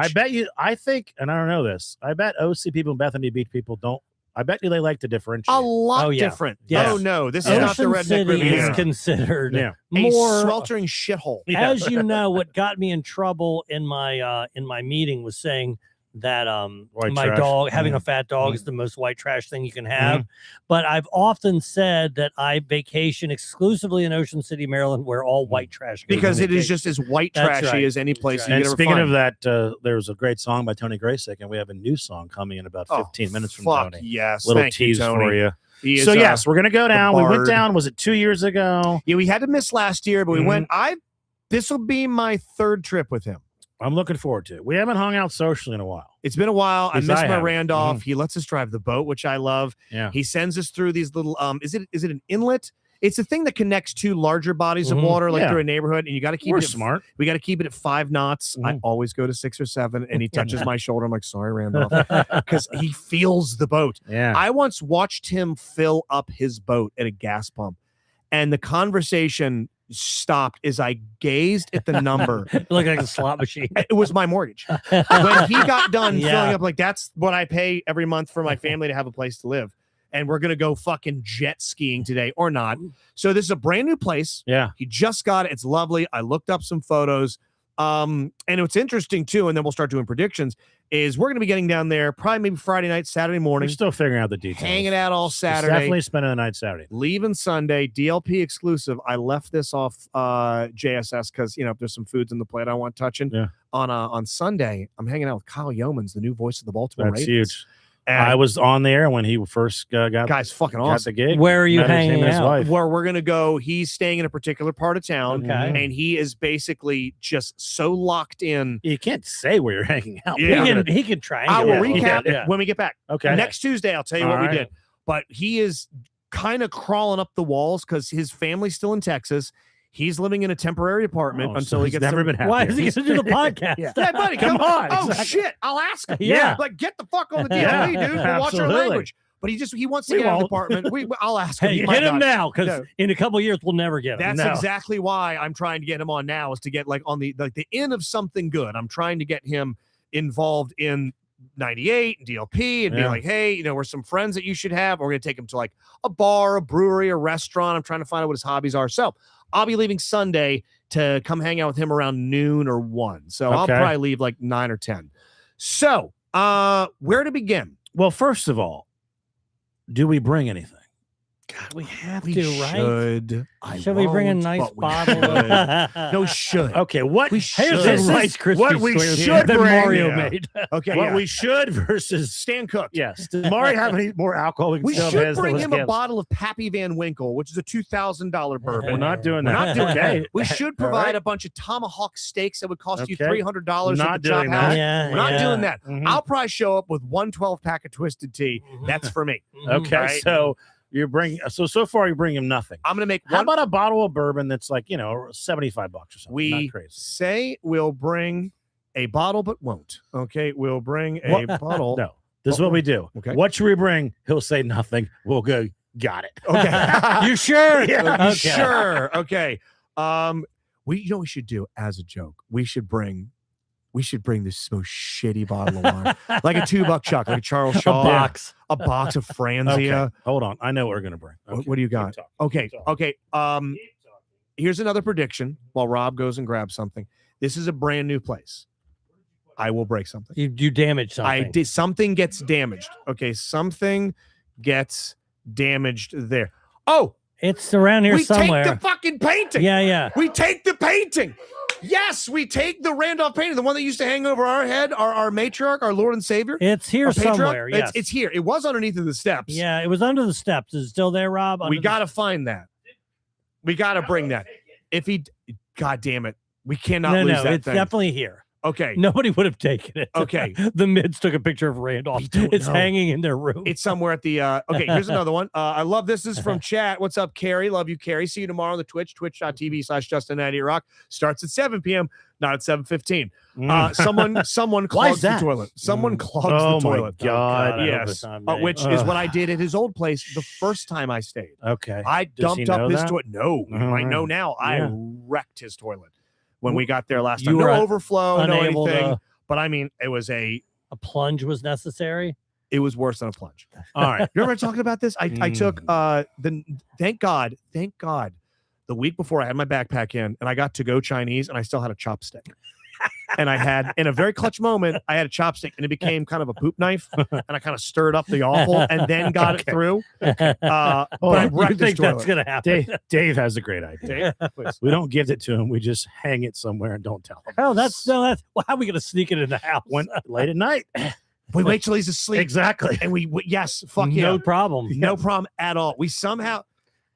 Speaker 2: I think, and I don't know this, I bet OC people and Bethany Beach people don't. I bet you they like to differentiate.
Speaker 1: A lot different.
Speaker 3: Yes.
Speaker 1: Oh no, this is not the Redneck
Speaker 3: City
Speaker 1: Riviera.
Speaker 3: is considered
Speaker 1: a
Speaker 3: more
Speaker 1: sweltering shithole.
Speaker 3: As you know, what got me in trouble in my meeting was saying that my dog having a fat dog is the most white trash thing you can have. But I've often said that I vacation exclusively in Ocean City, Maryland, where all white trash goes
Speaker 1: because it is just as white trashy as any place.
Speaker 2: And speaking of that, there's a great song by Tony Graysick, and we have a new song coming in about 15 minutes from Tony.
Speaker 1: Yes,
Speaker 2: little tease for you. So yes, we're gonna go down. We went down. Was it 2 years ago?
Speaker 1: Yeah, we had to miss last year, but we went. This will be my 3rd trip with him.
Speaker 2: I'm looking forward to it. We haven't hung out socially in a while.
Speaker 1: It's been a while. I miss my Randolph. He lets us drive the boat, which I love.
Speaker 2: Yeah.
Speaker 1: He sends us through these little is it an inlet? It's a thing that connects 2 larger bodies of water, like through a neighborhood, and you got to keep it
Speaker 2: smart.
Speaker 1: We got to keep it at 5 knots. I always go to 6 or 7, and he touches my shoulder. I'm like, sorry, Randolph, because he feels the boat.
Speaker 2: Yeah.
Speaker 1: I once watched him fill up his boat at a gas pump, and the conversation stopped as I gazed at the number.
Speaker 3: It looked like a slot machine.
Speaker 1: It was my mortgage. When he got done filling up, like, that's what I pay every month for my family to have a place to live. And we're going to go fucking jet skiing today or not. So this is a brand new place.
Speaker 2: Yeah.
Speaker 1: He just got it. It's lovely. I looked up some photos. And what's interesting too, and then we'll start doing predictions, is we're going to be getting down there probably maybe Friday night, Saturday morning.
Speaker 2: We're still figuring out the details.
Speaker 1: Hanging out all Saturday.
Speaker 2: Definitely spending the night Saturday.
Speaker 1: Leaving Sunday. DLP exclusive. I left this off JSS because, if there's some foods in the plate I want touching.
Speaker 2: Yeah.
Speaker 1: On Sunday, I'm hanging out with Kyle Yeomans, the new voice of the Baltimore
Speaker 2: Ravens.
Speaker 1: Ravens.
Speaker 2: Huge. And I was on there when he first got
Speaker 1: guy's fucking awesome.
Speaker 2: the gig.
Speaker 3: Where are you hanging out?
Speaker 1: Where we're gonna go. He's staying in a particular part of town, and he is basically just so locked in.
Speaker 2: You can't say where you're hanging out.
Speaker 1: Yeah.
Speaker 3: He can try.
Speaker 1: I will recap when we get back.
Speaker 2: Okay.
Speaker 1: Next Tuesday, I'll tell you what we did. But he is kind of crawling up the walls because his family's still in Texas. He's living in a temporary apartment until he gets
Speaker 2: never been happy.
Speaker 3: Why is he going to do the podcast?
Speaker 1: Yeah, buddy, come on. Oh, shit. I'll ask him.
Speaker 3: Yeah.
Speaker 1: Like, get the fuck on the DLP, dude. We'll watch our language. But he wants to get out of the apartment. I'll ask him.
Speaker 3: Hey, hit him now, because in a couple of years, we'll never get him.
Speaker 1: That's exactly why I'm trying to get him on now, is to get like on the end of something good. I'm trying to get him involved in 98 and DLP and be like, hey, we're some friends that you should have. We're going to take him to like a bar, a brewery, a restaurant. I'm trying to find out what his hobbies are. So I'll be leaving Sunday to come hang out with him around noon or 1. So I'll probably leave like 9 or 10. So where to begin?
Speaker 2: Well, first of all, do we bring anything?
Speaker 3: God, we have
Speaker 1: We
Speaker 3: to, right?
Speaker 1: should. I
Speaker 3: Should we bring a
Speaker 1: won't,
Speaker 3: nice
Speaker 1: but we
Speaker 3: bottle?
Speaker 1: should. No, should.
Speaker 2: Okay, what
Speaker 1: We
Speaker 2: here's
Speaker 1: should.
Speaker 3: Here's
Speaker 2: this
Speaker 3: some
Speaker 2: is
Speaker 3: Rice Krispie
Speaker 2: what we
Speaker 3: squares
Speaker 2: should
Speaker 3: that
Speaker 2: bring.
Speaker 3: Mario
Speaker 1: Yeah.
Speaker 3: made.
Speaker 1: Okay,
Speaker 2: What
Speaker 1: yeah.
Speaker 2: we should versus
Speaker 1: Stan Cook.
Speaker 2: yes. Does Mari have any more alcohol?
Speaker 1: We
Speaker 2: still
Speaker 1: should
Speaker 2: have
Speaker 1: bring
Speaker 2: those
Speaker 1: him a
Speaker 2: gifts?
Speaker 1: bottle of Pappy Van Winkle, which is a $2,000 bourbon.
Speaker 2: We're not doing
Speaker 1: We're
Speaker 2: that.
Speaker 1: not doing
Speaker 2: okay.
Speaker 1: that. We should
Speaker 2: All
Speaker 1: provide
Speaker 2: right.
Speaker 1: a bunch of tomahawk steaks that would cost you
Speaker 2: Okay.
Speaker 1: $300
Speaker 2: Not
Speaker 1: at the Chop
Speaker 2: doing
Speaker 1: House.
Speaker 2: that.
Speaker 3: Yeah,
Speaker 1: We're not
Speaker 3: yeah.
Speaker 1: doing that.
Speaker 2: Mhm.
Speaker 1: I'll probably show up with 1 12-pack of Twisted Tea. That's for me.
Speaker 2: Okay,
Speaker 1: Right.
Speaker 2: so you bring so far you bring him nothing.
Speaker 1: I'm going to make
Speaker 2: How
Speaker 1: one.
Speaker 2: about a bottle of bourbon that's like $75 or something?
Speaker 1: We
Speaker 2: Not crazy.
Speaker 1: say we'll bring a bottle, but won't. Okay, we'll bring a bottle.
Speaker 2: No, this is what we do.
Speaker 1: Okay.
Speaker 2: What should we bring? He'll say nothing. We'll go. Got it.
Speaker 1: Okay.
Speaker 3: You sure?
Speaker 2: Yeah,
Speaker 3: Okay.
Speaker 1: Sure. Okay. We we should do as a joke. We should bring this most shitty bottle of wine, like a $2 chuck, like a Charles
Speaker 3: A
Speaker 1: Shaw,
Speaker 3: box.
Speaker 1: a box of Franzia.
Speaker 2: Okay. Hold on. I know what we're gonna bring. Okay.
Speaker 1: What do you got?
Speaker 2: Keep talking.
Speaker 1: Okay.
Speaker 2: Keep talking.
Speaker 1: Okay.
Speaker 2: Keep talking.
Speaker 1: Here's another prediction. While Rob goes and grabs something, this is a brand new place. I will break something.
Speaker 3: You damaged something.
Speaker 1: I did. Something gets damaged. Okay. Something gets damaged there. Oh,
Speaker 3: It's around here
Speaker 1: we
Speaker 3: somewhere.
Speaker 1: take the fucking painting.
Speaker 3: Yeah, yeah.
Speaker 1: We take the painting. Yes, we take the Randolph painting, the one that used to hang over our head, our matriarch, our Lord and Savior.
Speaker 3: It's here
Speaker 1: our patriarch.
Speaker 3: somewhere. Yes.
Speaker 1: It's here. It was underneath of the steps.
Speaker 3: Yeah, it was under the steps. Is it still there, Rob?
Speaker 1: We got to find that. We got to bring that. If he, God damn it, we cannot
Speaker 3: no,
Speaker 1: lose
Speaker 3: no,
Speaker 1: that
Speaker 3: it's
Speaker 1: thing.
Speaker 3: definitely here.
Speaker 1: Okay.
Speaker 3: Nobody would have taken it.
Speaker 1: Okay.
Speaker 3: The Mids took a picture of Randolph.
Speaker 1: We don't
Speaker 3: It's
Speaker 1: know.
Speaker 3: hanging in their room.
Speaker 1: It's somewhere at the okay, here's another one. I love this. This is from chat. What's up, Carrie? Love you, Carrie. See you tomorrow on the Twitch, twitch.tv/Justin98Rock. Starts at 7 p.m., not at 7:15. Someone
Speaker 2: Why
Speaker 1: clogs
Speaker 2: is
Speaker 1: the
Speaker 2: that?
Speaker 1: toilet. Someone clogs
Speaker 2: Oh
Speaker 1: the
Speaker 2: my
Speaker 1: toilet.
Speaker 2: God.
Speaker 3: I hope
Speaker 1: Yes.
Speaker 3: it's not me.
Speaker 1: Which is what I did at his old place the first time I stayed.
Speaker 2: Okay.
Speaker 1: I
Speaker 2: Does he
Speaker 1: dumped up
Speaker 2: know
Speaker 1: his
Speaker 2: that?
Speaker 1: toilet. No, you might know now. I
Speaker 2: Yeah.
Speaker 1: wrecked his toilet when we got there last
Speaker 3: You
Speaker 1: time.
Speaker 3: were
Speaker 1: No overflow, no
Speaker 3: unable
Speaker 1: anything.
Speaker 3: to-
Speaker 1: But I mean, it was
Speaker 3: plunge was necessary.
Speaker 1: it was worse than a plunge.
Speaker 2: All right.
Speaker 1: You remember talking about this? I took thank God, the week before I had my backpack in and I got to go Chinese and I still had a chopstick. And I had, in a very clutch moment, I had a chopstick and it became kind of a poop knife. And I kind of stirred up the awful and then got it through. But I
Speaker 3: You
Speaker 1: wrecked his
Speaker 3: think that's
Speaker 1: toilet.
Speaker 3: gonna happen?
Speaker 2: Dave has a great idea.
Speaker 1: Dave, please.
Speaker 2: We don't give it to him. We just hang it somewhere and don't tell him.
Speaker 3: Oh, that's well, how are we gonna sneak it in the house?
Speaker 2: When late at night.
Speaker 1: We wait till he's asleep.
Speaker 2: Exactly.
Speaker 1: And yes, fuck
Speaker 3: no
Speaker 1: yeah.
Speaker 3: problem.
Speaker 1: No problem at all. We somehow,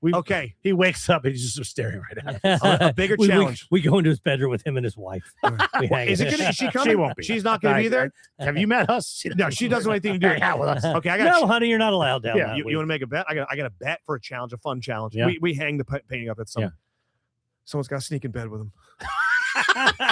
Speaker 1: okay,
Speaker 2: He wakes up and he's just staring right at us.
Speaker 1: a bigger
Speaker 3: We
Speaker 1: challenge.
Speaker 3: go into his bedroom with him and his wife. We hang
Speaker 1: Is it
Speaker 3: it.
Speaker 1: gonna, is she
Speaker 2: She
Speaker 1: coming?
Speaker 2: won't be.
Speaker 1: She's not going to be there?
Speaker 2: Have you met us?
Speaker 1: No, she doesn't want anything to do
Speaker 2: Hang out with us.
Speaker 1: Okay, I got
Speaker 3: No, honey, you're not allowed down.
Speaker 2: Yeah,
Speaker 3: that
Speaker 1: You
Speaker 3: week.
Speaker 1: want to make a bet? I got a bet for a challenge, a fun challenge.
Speaker 2: Yeah.
Speaker 1: We hang the painting up at some.
Speaker 2: Yeah.
Speaker 1: Someone's got to sneak in bed with him.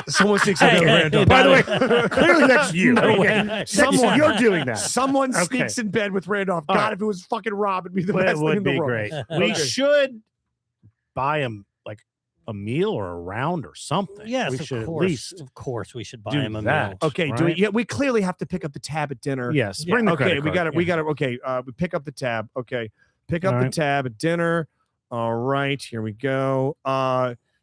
Speaker 1: Someone sneaks in bed with Randall.
Speaker 2: By the way, clearly that's you.
Speaker 3: No
Speaker 2: Okay.
Speaker 3: way.
Speaker 2: Someone, you're doing that.
Speaker 1: Someone
Speaker 2: Okay.
Speaker 1: sneaks in bed with Randolph.
Speaker 2: All
Speaker 1: God,
Speaker 2: right.
Speaker 1: if it was fucking Rob, it'd be the
Speaker 2: It
Speaker 1: best thing
Speaker 2: would
Speaker 1: in the
Speaker 2: be
Speaker 1: world.
Speaker 2: great. We
Speaker 1: Okay.
Speaker 2: should buy him like a meal or a round or something.
Speaker 3: Yes,
Speaker 2: we
Speaker 3: of
Speaker 2: should
Speaker 3: course.
Speaker 2: at least
Speaker 3: Of course, we should buy
Speaker 2: do
Speaker 3: him a
Speaker 2: that.
Speaker 3: meal.
Speaker 1: Okay, do
Speaker 2: Right?
Speaker 1: it. Yeah, we clearly have to pick up the tab at dinner.
Speaker 2: Yes,
Speaker 3: Yeah.
Speaker 2: bring the
Speaker 1: Okay,
Speaker 2: credit
Speaker 1: we
Speaker 2: card.
Speaker 1: got it. We
Speaker 2: Yeah.
Speaker 1: got it. Okay, we pick up the tab. Okay, pick up
Speaker 2: All
Speaker 1: the
Speaker 2: right.
Speaker 1: tab at dinner. All right, here we go.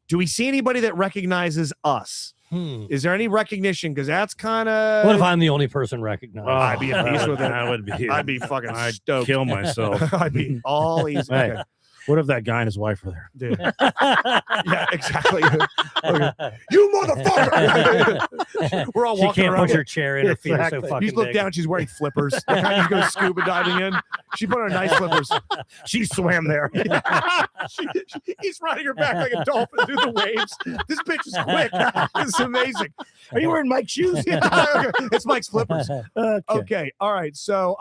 Speaker 1: Do we see anybody that recognizes us? Is there any recognition? Because that's kind of.
Speaker 3: What if I'm the only person recognized?
Speaker 1: I'd be at
Speaker 2: that
Speaker 1: peace
Speaker 2: would-
Speaker 1: with it.
Speaker 2: That would be.
Speaker 1: I'd be fucking
Speaker 2: I'd
Speaker 1: stoked.
Speaker 2: kill myself.
Speaker 1: I'd be all easy.
Speaker 2: Hey.
Speaker 1: Okay.
Speaker 2: What if that guy and his wife were there?
Speaker 1: Dude. Yeah, exactly. Okay. You motherfucker! We're all
Speaker 3: She
Speaker 1: walking
Speaker 3: can't
Speaker 1: around.
Speaker 3: push her chair in. Her feet are so
Speaker 2: Exactly.
Speaker 3: fucking
Speaker 1: You look
Speaker 3: big.
Speaker 1: down. She's wearing flippers. The kind you go scuba diving in. She put on nice flippers.
Speaker 2: She swam there.
Speaker 1: He's riding her back like a dolphin through the waves. This bitch is quick. It's amazing.
Speaker 2: Are you wearing Mike's shoes?
Speaker 1: Yeah, okay. It's Mike's flippers.
Speaker 2: Okay.
Speaker 1: Okay. All right. So,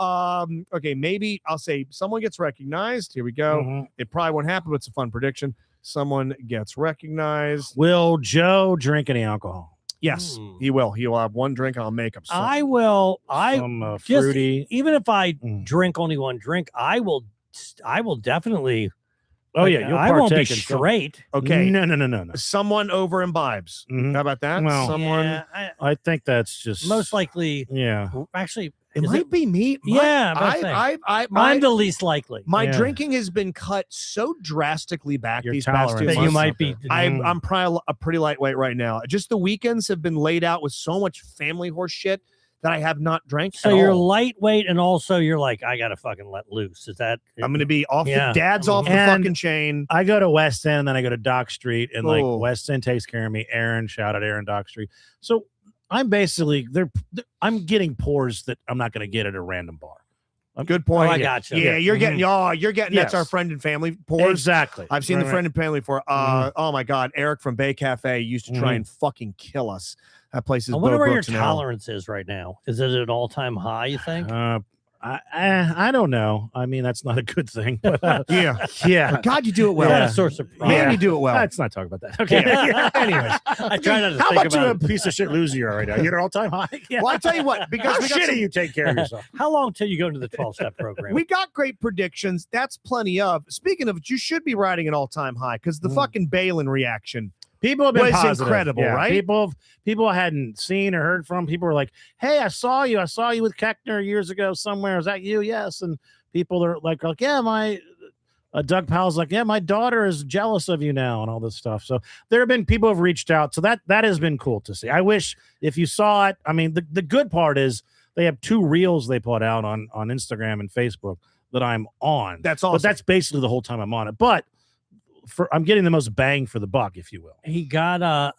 Speaker 1: okay, maybe I'll say someone gets recognized. Here we go.
Speaker 2: Mhm.
Speaker 1: It probably won't happen, but it's a fun prediction. Someone gets recognized.
Speaker 2: Will Joe drink any alcohol?
Speaker 1: Yes,
Speaker 3: Hmm.
Speaker 1: he will. He will have one drink, and I'll make him. Some.
Speaker 3: I will.
Speaker 2: Some
Speaker 3: just
Speaker 2: fruity.
Speaker 3: even if I
Speaker 2: Mm.
Speaker 3: drink only one drink, I will definitely.
Speaker 2: Oh yeah, you'll
Speaker 3: I won't be
Speaker 2: partake in some.
Speaker 3: straight.
Speaker 1: Okay.
Speaker 2: No.
Speaker 1: Someone over imbibes.
Speaker 2: Mhm.
Speaker 1: How about that?
Speaker 2: Well,
Speaker 1: Someone.
Speaker 3: Yeah,
Speaker 2: I think that's just
Speaker 3: most likely.
Speaker 2: Yeah.
Speaker 3: Actually,
Speaker 1: It
Speaker 3: is
Speaker 1: might be me.
Speaker 3: Yeah, I'm about to say.
Speaker 1: My
Speaker 3: I'm the least likely.
Speaker 2: Yeah.
Speaker 1: drinking has been cut so drastically back
Speaker 2: Your
Speaker 1: these past 2
Speaker 2: tolerance
Speaker 3: that
Speaker 1: months.
Speaker 3: you might be.
Speaker 2: okay.
Speaker 1: I'm I'm probably a pretty lightweight right now. Just the weekends have been laid out with so much family horse shit that I have not drank.
Speaker 3: So
Speaker 1: at
Speaker 3: you're
Speaker 1: all.
Speaker 3: lightweight, and also you're like, I gotta fucking let loose. Is that?
Speaker 1: I'm going to be off.
Speaker 3: Yeah.
Speaker 1: Dad's off the
Speaker 2: And
Speaker 1: fucking chain.
Speaker 2: I go to West End, then I go to Dock Street, and like
Speaker 1: Oh.
Speaker 2: West End takes care of me. Aaron, shout out Aaron Dock Street. So I'm basically I'm getting pours that I'm not going to get at a random bar.
Speaker 1: Good point.
Speaker 3: Oh, I gotcha.
Speaker 1: Yeah, you're getting. Oh, you're getting. That's
Speaker 2: Yes.
Speaker 1: our friend and family pours.
Speaker 2: Exactly.
Speaker 1: I've seen the friend and family for. Oh my God, Eric from Bay Cafe used to try and fucking kill us. That place is.
Speaker 3: I wonder
Speaker 1: Bo
Speaker 3: where your
Speaker 1: Brooks now.
Speaker 3: tolerance is right now. Is it at an all-time high? You think?
Speaker 2: I don't know. I mean, that's not a good thing. But,
Speaker 1: Yeah,
Speaker 2: yeah.
Speaker 1: God, you do it
Speaker 3: Is
Speaker 1: well.
Speaker 3: that a source of pride?
Speaker 1: Man, you do it well.
Speaker 2: Let's not talk about that. Okay.
Speaker 1: Anyways,
Speaker 3: I try not to
Speaker 2: How
Speaker 3: think
Speaker 2: much
Speaker 3: about
Speaker 2: of a piece of shit loser you are right now? You're at all time high. Yeah.
Speaker 1: well, I tell you what, because
Speaker 2: How
Speaker 1: we got,
Speaker 2: shitty you take care of yourself.
Speaker 3: How long till you go into the 12-step program?
Speaker 1: we got great predictions. That's plenty of. Speaking of, you should be riding an all-time high because the fucking Balin reaction.
Speaker 2: People have been
Speaker 1: was
Speaker 2: positive.
Speaker 1: incredible,
Speaker 2: Yeah.
Speaker 1: right?
Speaker 2: People I hadn't seen or heard from. People were like, "Hey, I saw you with Keckner years ago somewhere. Is that you?" Yes. And people are like, "Yeah, my." Doug Powell's like, "Yeah, my daughter is jealous of you now," and all this stuff. So there have been people who have reached out. So that has been cool to see. I wish if you saw it. I mean, the good part is they have 2 reels they put out on Instagram and Facebook that I'm on.
Speaker 1: That's awesome.
Speaker 2: But that's basically the whole time I'm on it. But I'm getting the most bang for the buck, if you will.
Speaker 3: He got a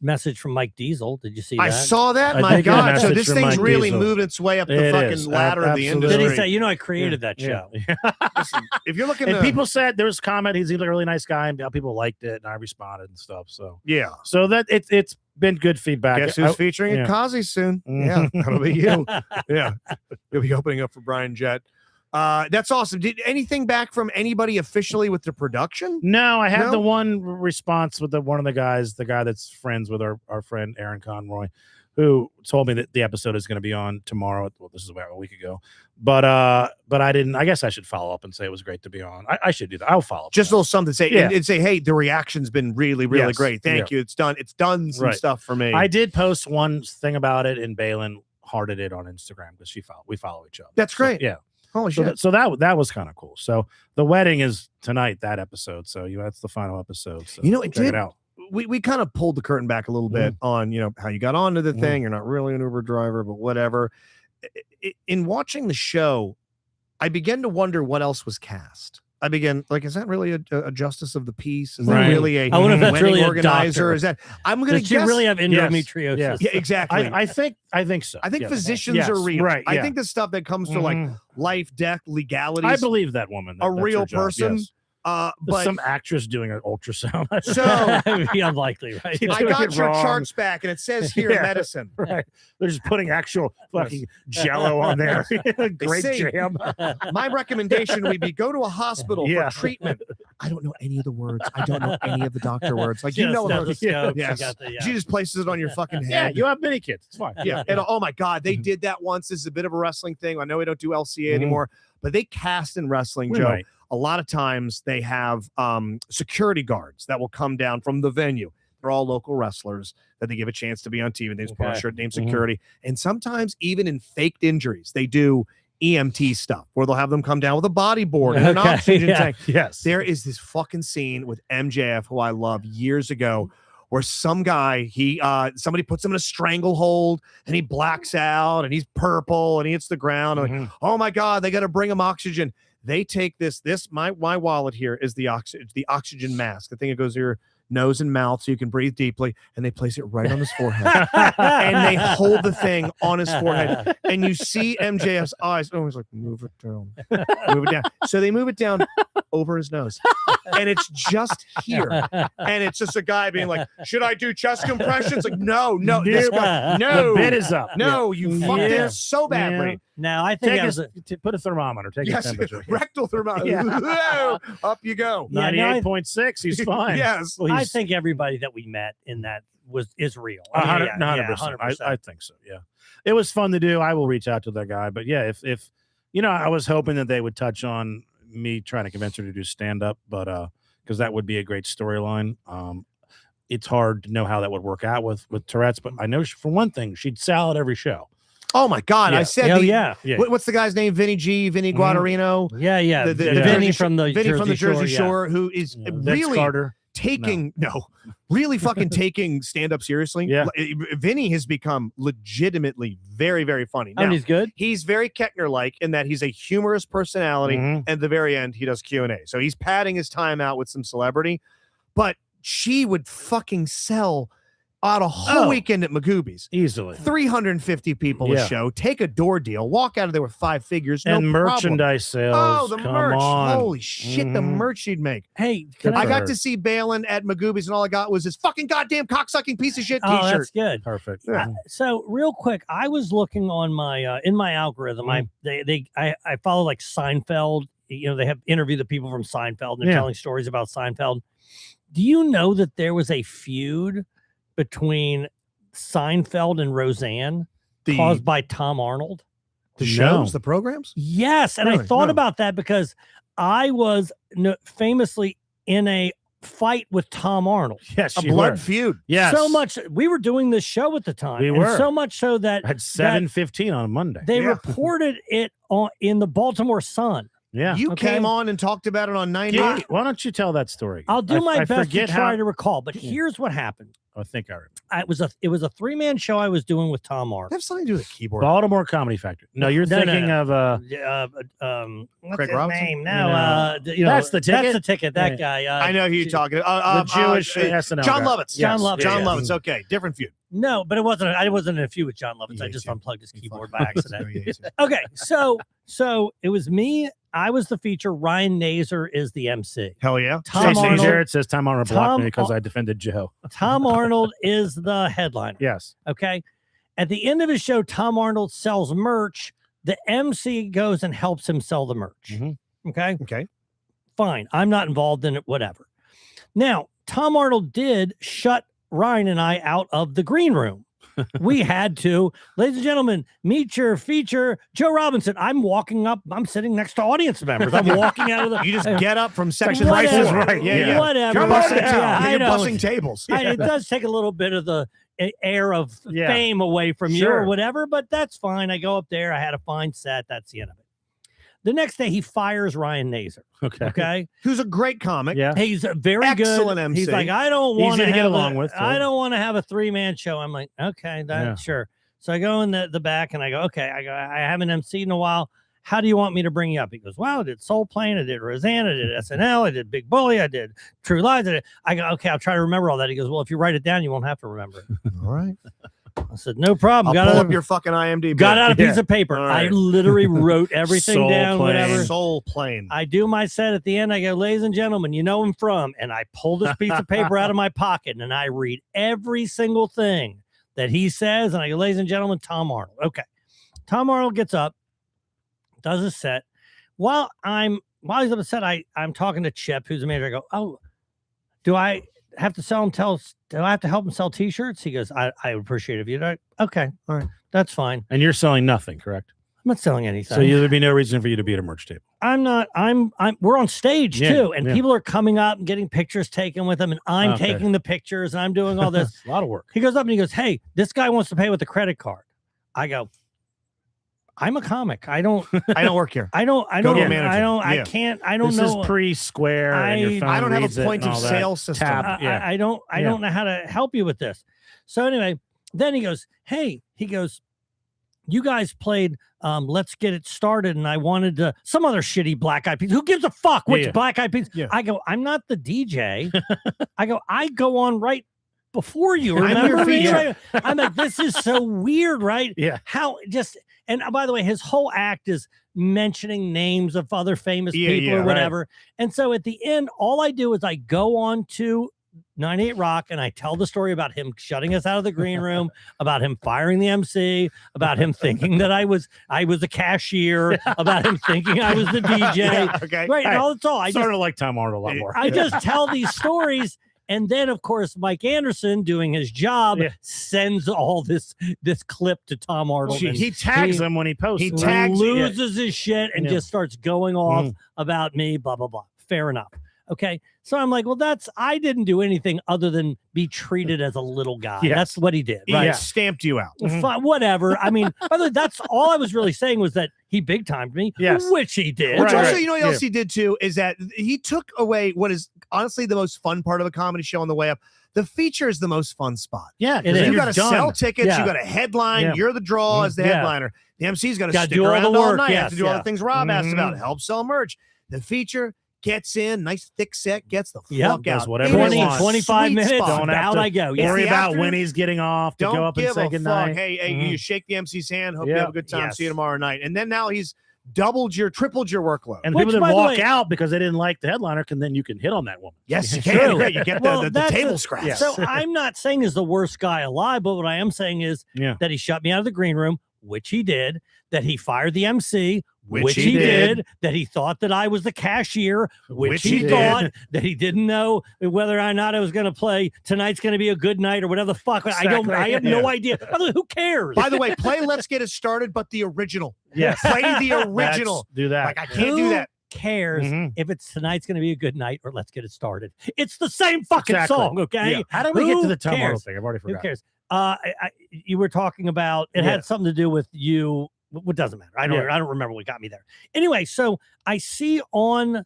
Speaker 3: message from Mike Diesel. Did you see that?
Speaker 1: I saw that.
Speaker 2: I
Speaker 1: My
Speaker 2: did get a
Speaker 1: God. So
Speaker 2: message
Speaker 1: this
Speaker 2: from
Speaker 1: thing's
Speaker 2: Mike
Speaker 1: really
Speaker 2: Diesel.
Speaker 1: moved its way up the
Speaker 2: It
Speaker 1: fucking
Speaker 2: is.
Speaker 1: ladder of the
Speaker 2: Absolutely.
Speaker 3: Did
Speaker 1: industry.
Speaker 3: he say, I created that show?
Speaker 1: Listen, if you're looking
Speaker 2: And
Speaker 1: to,
Speaker 2: people said there was a comment. He's a really nice guy, and people liked it, and I responded and stuff. So that it's been good feedback.
Speaker 1: guess who's featuring
Speaker 2: yeah.
Speaker 1: at Kazi soon?
Speaker 2: Mhm.
Speaker 1: Yeah, that'll be you. Yeah, you'll be opening up for Brian Jett. That's awesome. Did anything back from anybody officially with the production?
Speaker 2: No, I had
Speaker 1: No?
Speaker 2: the one response with one of the guys, the guy that's friends with our friend Aaron Conroy, who told me that the episode is going to be on tomorrow. Well, this is about a week ago, but I didn't. I guess I should follow up and say it was great to be on. I should do that. I'll follow up.
Speaker 1: Just a little something to say,
Speaker 2: Yeah.
Speaker 1: and say, hey, the reaction's been really, really
Speaker 2: Yes.
Speaker 1: great. Thank you. It's done some
Speaker 2: Right.
Speaker 1: stuff for me.
Speaker 2: I did post one thing about it, and Balin hearted it on Instagram because we follow each other.
Speaker 1: That's
Speaker 2: So,
Speaker 1: great.
Speaker 2: yeah.
Speaker 1: Holy
Speaker 2: So,
Speaker 1: shit.
Speaker 2: so that was kind of cool. So the wedding is tonight, that episode. So that's the final episode. So
Speaker 1: You know, it
Speaker 2: check
Speaker 1: did-
Speaker 2: it out.
Speaker 1: we kind of pulled the curtain back a little bit on, how you got onto the thing. You're not really an Uber driver, but whatever. In watching the show, I began to wonder what else was cast. I began like, is that really a justice of the peace? Is that
Speaker 2: Right.
Speaker 1: really a
Speaker 3: I wonder if that's
Speaker 1: wedding
Speaker 3: really a
Speaker 1: organizer?
Speaker 3: doctor.
Speaker 1: Is that I'm gonna
Speaker 3: Does she
Speaker 1: guess?
Speaker 3: really have
Speaker 2: Yes.
Speaker 3: endometriosis?
Speaker 2: Yeah.
Speaker 1: Yeah, exactly.
Speaker 2: I think so.
Speaker 1: I think
Speaker 2: Yes.
Speaker 1: physicians
Speaker 2: Yes.
Speaker 1: are real.
Speaker 2: Right.
Speaker 1: I
Speaker 2: yeah.
Speaker 1: think the stuff that comes to like
Speaker 2: Mhm.
Speaker 1: life, death, legalities.
Speaker 2: I believe that woman.
Speaker 1: a
Speaker 2: That's
Speaker 1: real
Speaker 2: her job,
Speaker 1: person.
Speaker 2: yes.
Speaker 1: But
Speaker 2: There's some actress doing an ultrasound.
Speaker 1: so
Speaker 3: That would be unlikely, right?
Speaker 2: You're
Speaker 1: I
Speaker 2: doing
Speaker 1: got
Speaker 2: it
Speaker 1: your
Speaker 2: wrong.
Speaker 1: charts back, and it says here
Speaker 2: Yeah.
Speaker 1: medicine.
Speaker 2: Right. They're just putting actual fucking jello on there. Grape
Speaker 1: say-
Speaker 2: jam.
Speaker 1: My recommendation would be go to a hospital
Speaker 2: Yeah.
Speaker 1: for treatment. I don't know any of the words. I don't know any of the doctor words. Like
Speaker 3: She
Speaker 1: you
Speaker 3: had a
Speaker 1: know,
Speaker 3: stethoscope, she
Speaker 1: yes.
Speaker 3: got the,
Speaker 1: She just places it on your fucking
Speaker 2: Yeah,
Speaker 1: head.
Speaker 2: you have many kids. It's fine.
Speaker 1: Yeah. And oh my God, they
Speaker 2: Mhm.
Speaker 1: did that once. This is a bit of a wrestling thing. I know we don't do LCA
Speaker 2: Mhm.
Speaker 1: anymore, but they cast in wrestling,
Speaker 2: We
Speaker 1: Joe.
Speaker 2: might.
Speaker 1: A lot of times they have security guards that will come down from the venue. They're all local wrestlers that they give a chance to be on TV. They just put on a
Speaker 3: Okay.
Speaker 1: shirt named
Speaker 2: Mhm.
Speaker 1: security. And sometimes even in faked injuries, they do EMT stuff where they'll have them come down with a bodyboard and an
Speaker 3: Okay,
Speaker 1: oxygen
Speaker 3: yeah.
Speaker 1: tank.
Speaker 2: Yes.
Speaker 1: There is this fucking scene with MJF, who I love years ago, where some guy, somebody puts him in a stranglehold and he blacks out and he's purple and he hits the ground. I'm like,
Speaker 2: Mhm.
Speaker 1: oh my God, they got to bring him oxygen. They take my wallet here is the oxygen mask. The thing that goes to your nose and mouth so you can breathe deeply, and they place it right on his forehead. And they hold the thing on his forehead, and you see MJF's eyes. Oh, he's like, move it down, move it down. So they move it down over his nose, and it's just here. And it's just a guy being like, "Should I do chest compressions?" Like, no. This guy, no,
Speaker 2: The bid is up.
Speaker 1: no, you fucked
Speaker 2: Yeah.
Speaker 1: it so badly.
Speaker 3: Now I think
Speaker 2: Take
Speaker 3: I was
Speaker 2: put a thermometer. Take
Speaker 1: Yes,
Speaker 2: a temperature.
Speaker 1: rectal thermometer.
Speaker 2: Yeah.
Speaker 1: Up you go.
Speaker 3: Yeah, no, I-
Speaker 2: 98.6. He's fine.
Speaker 1: Yes.
Speaker 2: Well,
Speaker 3: I
Speaker 2: he's
Speaker 3: think everybody that we met in that is real.
Speaker 2: 100%. I think so. Yeah. It was fun to do. I will reach out to that guy. But yeah, if I was hoping that they would touch on me trying to convince her to do stand up, but because that would be a great storyline. It's hard to know how that would work out with Tourette's, but I know for one thing, she'd sell at every show.
Speaker 1: Oh my God! I
Speaker 2: Yeah.
Speaker 1: said,
Speaker 3: yeah.
Speaker 2: Yeah.
Speaker 1: what's the guy's name? Vinny
Speaker 2: Mm-hmm.
Speaker 1: Guadagnino.
Speaker 3: Yeah.
Speaker 1: The
Speaker 3: Vinny
Speaker 1: Jersey
Speaker 3: from the
Speaker 1: Vinny
Speaker 3: Jersey
Speaker 1: from the Jersey
Speaker 3: Shore,
Speaker 1: Shore, who is
Speaker 2: Vince
Speaker 1: really
Speaker 2: Carter.
Speaker 1: really fucking taking stand-up seriously.
Speaker 2: Yeah.
Speaker 1: Vinny has become legitimately very, very funny. Now,
Speaker 3: And he's good.
Speaker 1: he's very Kettner-like in that he's a humorous personality, and at the very end, he does Q&A. So he's padding his time out with some celebrity, but she would fucking sell out a whole weekend at Magooby's.
Speaker 2: Easily.
Speaker 1: 350 people a show. Take a door deal. Walk out of there with 5 figures.
Speaker 2: And
Speaker 1: no
Speaker 2: merchandise sales.
Speaker 1: Oh, the
Speaker 2: Come
Speaker 1: merch.
Speaker 2: on.
Speaker 1: Holy shit, the merch she'd make.
Speaker 3: Hey,
Speaker 1: I got to see Balin at Magooby's, and all I got was this fucking goddamn cocksucking piece of shit
Speaker 3: Oh,
Speaker 1: t-shirt.
Speaker 3: that's good.
Speaker 2: Perfect.
Speaker 1: Yeah.
Speaker 3: So real quick, I was looking on my in my algorithm. I follow like Seinfeld. You know, they have interviewed the people from Seinfeld and they're telling stories about Seinfeld. Do you know that there was a feud between Seinfeld and Roseanne caused by Tom Arnold?
Speaker 1: The shows, the programs?
Speaker 3: Yes. And I thought about that because I was famously in a fight with Tom Arnold.
Speaker 2: Yes,
Speaker 1: a blood feud.
Speaker 2: Yes.
Speaker 3: So much. We were doing this show at the time.
Speaker 2: We were.
Speaker 3: So much so that
Speaker 2: at 7:15 on Monday.
Speaker 3: They reported it in the Baltimore Sun.
Speaker 2: Yeah.
Speaker 1: You came on and talked about it on 98.
Speaker 2: Why don't you tell that story?
Speaker 3: I'll do my best to try to recall, but here's what happened.
Speaker 2: I think I remember.
Speaker 3: It was a 3-man show I was doing with Tom Arnold.
Speaker 1: Have something to do with the keyboard.
Speaker 2: Baltimore Comedy Factory. No, you're thinking of
Speaker 3: what's
Speaker 1: Craig
Speaker 3: his
Speaker 1: Robinson?
Speaker 3: name? No,
Speaker 2: that's the ticket.
Speaker 3: That's the ticket. That guy.
Speaker 1: I know who you're talking
Speaker 2: the
Speaker 1: about.
Speaker 2: Jewish SNL
Speaker 1: John
Speaker 2: guy.
Speaker 1: Lovitz.
Speaker 3: John
Speaker 1: Yes.
Speaker 3: Lovitz.
Speaker 1: John
Speaker 3: Yeah.
Speaker 1: Lovitz. Okay, different feud.
Speaker 3: No, but it wasn't. I wasn't in a feud with John Lovitz.
Speaker 1: Yeah,
Speaker 3: I just
Speaker 1: too.
Speaker 3: unplugged his keyboard by accident. Okay, so it was me. I was the feature. Ryan Nazer is the MC.
Speaker 1: Hell yeah.
Speaker 3: Tom
Speaker 2: Stacey
Speaker 3: Arnold.
Speaker 2: Jarrett says Tom Arnold blocked
Speaker 3: Tom
Speaker 2: me because I defended Joe.
Speaker 3: Tom Arnold is the headliner.
Speaker 2: Yes.
Speaker 3: Okay. At the end of his show, Tom Arnold sells merch. The MC goes and helps him sell the merch. Okay.
Speaker 1: Okay.
Speaker 3: Fine. I'm not involved in it. Whatever. Now, Tom Arnold did shut Ryan and I out of the green room. We had to, ladies and gentlemen, meet your feature, Joe Robinson. I'm walking up. I'm sitting next to audience members. I'm walking out of the.
Speaker 1: You just get up from section
Speaker 3: Whatever.
Speaker 1: right. Yeah.
Speaker 3: Whatever.
Speaker 1: You're bussing,
Speaker 3: I
Speaker 1: you're
Speaker 3: know.
Speaker 1: bussing tables.
Speaker 3: It does take a little bit of the air of fame away from you
Speaker 2: Sure.
Speaker 3: or whatever, but that's fine. I go up there. I had a fine set. That's the end of it. The next day, he fires Ryan Nazer. Okay.
Speaker 1: Who's a great comic.
Speaker 2: Yeah.
Speaker 3: He's a very
Speaker 1: Excellent
Speaker 3: good.
Speaker 1: MC.
Speaker 3: He's like, I don't want
Speaker 2: Easy
Speaker 3: to
Speaker 2: to get
Speaker 3: have
Speaker 2: along with,
Speaker 3: I
Speaker 2: too.
Speaker 3: don't want to have a 3-man show. I'm like, okay, sure. So I go in the back and I go, okay, I haven't MC'd in a while. How do you want me to bring you up? He goes, well, I did Soul Plane, I did Roseanne, I did SNL, I did Big Bully, I did True Lies. I go, okay, I'll try to remember all that. He goes, well, if you write it down, you won't have to remember it.
Speaker 1: All right.
Speaker 3: I said, no problem.
Speaker 1: I'll pull up your fucking IMDb.
Speaker 3: Got out a piece of paper.
Speaker 1: All
Speaker 3: I
Speaker 1: right.
Speaker 3: literally wrote everything
Speaker 2: Soul
Speaker 3: down,
Speaker 2: Plane.
Speaker 3: whatever.
Speaker 1: Soul Plane.
Speaker 3: I do my set at the end. I go, ladies and gentlemen, you know him from, and I pull this piece of paper out of my pocket and I read every single thing that he says. And I go, ladies and gentlemen, Tom Arnold. Okay. Tom Arnold gets up, does his set. While he's upset, I'm talking to Chip, who's the manager. I go, oh, do I have to do I have to help him sell t-shirts? He goes, I would appreciate it if you do. Okay. All right. That's fine.
Speaker 2: And you're selling nothing, correct?
Speaker 3: I'm not selling anything.
Speaker 2: So there'd be no reason for you to be at a merch table.
Speaker 3: I'm not. We're on stage too, and
Speaker 2: yeah.
Speaker 3: people are coming up and getting pictures taken with them, and I'm taking the pictures, and I'm doing all this.
Speaker 2: A lot of work.
Speaker 3: He goes up and he goes, "Hey, this guy wants to pay with a credit card." I go, "I'm a comic. I don't
Speaker 1: work here.
Speaker 3: I
Speaker 1: to a manager.
Speaker 3: I can't. I don't
Speaker 2: This
Speaker 3: know.
Speaker 2: is pre-Square. and your phone
Speaker 1: I don't have
Speaker 2: reads
Speaker 1: a
Speaker 2: it
Speaker 1: point
Speaker 2: and
Speaker 1: of
Speaker 2: all that.
Speaker 1: sale system.
Speaker 2: Tap. Yeah.
Speaker 3: I don't know how to help you with this." So anyway, then he goes, "Hey," he goes, "You guys played Let's Get It Started, and I wanted to some other shitty Black Eyed Peas. Who gives a fuck which Black Eyed Peas?"
Speaker 1: Yeah.
Speaker 3: I go, "I'm not the DJ." I go on right before you.
Speaker 1: I'm your
Speaker 3: Remember me?
Speaker 1: feature.
Speaker 3: I'm like, this is so weird, right?
Speaker 2: Yeah.
Speaker 3: How just and by the way, his whole act is mentioning names of other famous people or
Speaker 1: right.
Speaker 3: whatever. And so at the end, all I do is I go on to 98 Rock and I tell the story about him shutting us out of the green room, about him firing the MC, about him thinking that I was a cashier, about him thinking I was the DJ.
Speaker 1: Yeah, okay.
Speaker 3: Right.
Speaker 2: Hey,
Speaker 3: And all that's all. I
Speaker 2: Sort of like Tom Arnold a lot more.
Speaker 3: I just tell these stories. And then, of course, Mike Anderson, doing his job, sends all this clip to Tom Arnold. and
Speaker 2: He tags him when he posts.
Speaker 1: He
Speaker 2: it.
Speaker 1: tags-
Speaker 3: loses his shit and
Speaker 2: Yeah.
Speaker 3: just starts going off about me, blah, blah, blah. Fair enough. Okay. So I'm like, well, I didn't do anything other than be treated as a little guy.
Speaker 2: Yes.
Speaker 3: That's what he did.
Speaker 1: He
Speaker 3: Right.
Speaker 1: stamped you out.
Speaker 3: Fine, whatever. I mean, by the way, that's all I was really saying was that he big timed me,
Speaker 2: Yes.
Speaker 3: which he did.
Speaker 1: Which
Speaker 2: Right,
Speaker 1: also,
Speaker 2: right.
Speaker 1: you know what else he did too, is that he took away what is honestly the most fun part of a comedy show on the way up. The feature is the most fun spot.
Speaker 2: Yeah,
Speaker 3: It is.
Speaker 1: You got to sell tickets.
Speaker 3: Yeah.
Speaker 1: You got to headline.
Speaker 2: Yeah.
Speaker 1: You're the draw as the
Speaker 3: Yeah.
Speaker 1: headliner. The MC's got to
Speaker 3: Gotta
Speaker 1: stick
Speaker 3: do all
Speaker 1: around
Speaker 3: the
Speaker 1: all
Speaker 3: work,
Speaker 1: night. Have
Speaker 3: yes,
Speaker 1: to do all
Speaker 3: yeah.
Speaker 1: the things Rob asked about.
Speaker 2: Mhm.
Speaker 1: Help sell merch. The feature gets in, nice thick set, gets the
Speaker 3: Yeah,
Speaker 1: fuck
Speaker 2: does
Speaker 1: out.
Speaker 2: whatever
Speaker 1: It
Speaker 2: it
Speaker 1: is a
Speaker 2: 25
Speaker 3: 25 minutes,
Speaker 1: spot.
Speaker 2: Don't have
Speaker 3: out
Speaker 2: to
Speaker 3: I go.
Speaker 1: Yeah.
Speaker 2: Worry
Speaker 1: the
Speaker 2: about
Speaker 1: after-
Speaker 2: when he's getting off to
Speaker 1: Don't
Speaker 2: go up and
Speaker 1: give
Speaker 2: say
Speaker 1: a
Speaker 2: goodnight.
Speaker 1: fuck. Hey,
Speaker 2: Mhm.
Speaker 1: you shake the MC's hand. Hope you
Speaker 2: Yeah.
Speaker 1: have a good time.
Speaker 3: Yes.
Speaker 1: See you tomorrow night. And then now he's tripled your workload.
Speaker 2: And
Speaker 3: Which,
Speaker 2: people that
Speaker 3: by the
Speaker 2: walk
Speaker 3: way-
Speaker 2: out because they didn't like the headliner, then you can hit on that woman.
Speaker 1: Yes, you
Speaker 3: True.
Speaker 1: can. Yeah, you get
Speaker 3: Well,
Speaker 1: the
Speaker 3: that's
Speaker 1: table
Speaker 3: a-
Speaker 1: scraps.
Speaker 2: Yes.
Speaker 3: So I'm not saying he's the worst guy alive, but what I am saying is
Speaker 2: Yeah.
Speaker 3: that he shut me out of the green room, which he did, that he fired the MC, which
Speaker 1: he
Speaker 3: he
Speaker 1: did.
Speaker 3: did, that he thought that I was the cashier, which
Speaker 2: Which
Speaker 3: he
Speaker 2: he
Speaker 3: thought,
Speaker 2: did.
Speaker 3: that he didn't know whether or not I was going to play tonight's going to be a good night or whatever the fuck. I have no
Speaker 2: Yeah.
Speaker 3: idea. By the way, who cares?
Speaker 1: By the way, play Let's Get It Started, but the original.
Speaker 2: Yes.
Speaker 1: Play the original.
Speaker 2: Do that.
Speaker 1: Like, I can't
Speaker 3: Who
Speaker 1: do that.
Speaker 3: cares
Speaker 2: Mhm.
Speaker 3: if it's tonight's going to be a good night or let's get it started? It's the same fucking
Speaker 2: Exactly.
Speaker 3: song, okay?
Speaker 2: Yeah. How did we get
Speaker 3: Who
Speaker 2: to the Tom Arnold
Speaker 3: cares?
Speaker 2: thing? I've already
Speaker 3: Who
Speaker 2: forgot.
Speaker 3: cares? You were talking about it
Speaker 2: Yeah.
Speaker 3: had something to do with you. What doesn't matter. I don't remember what got me there. Anyway, so I see on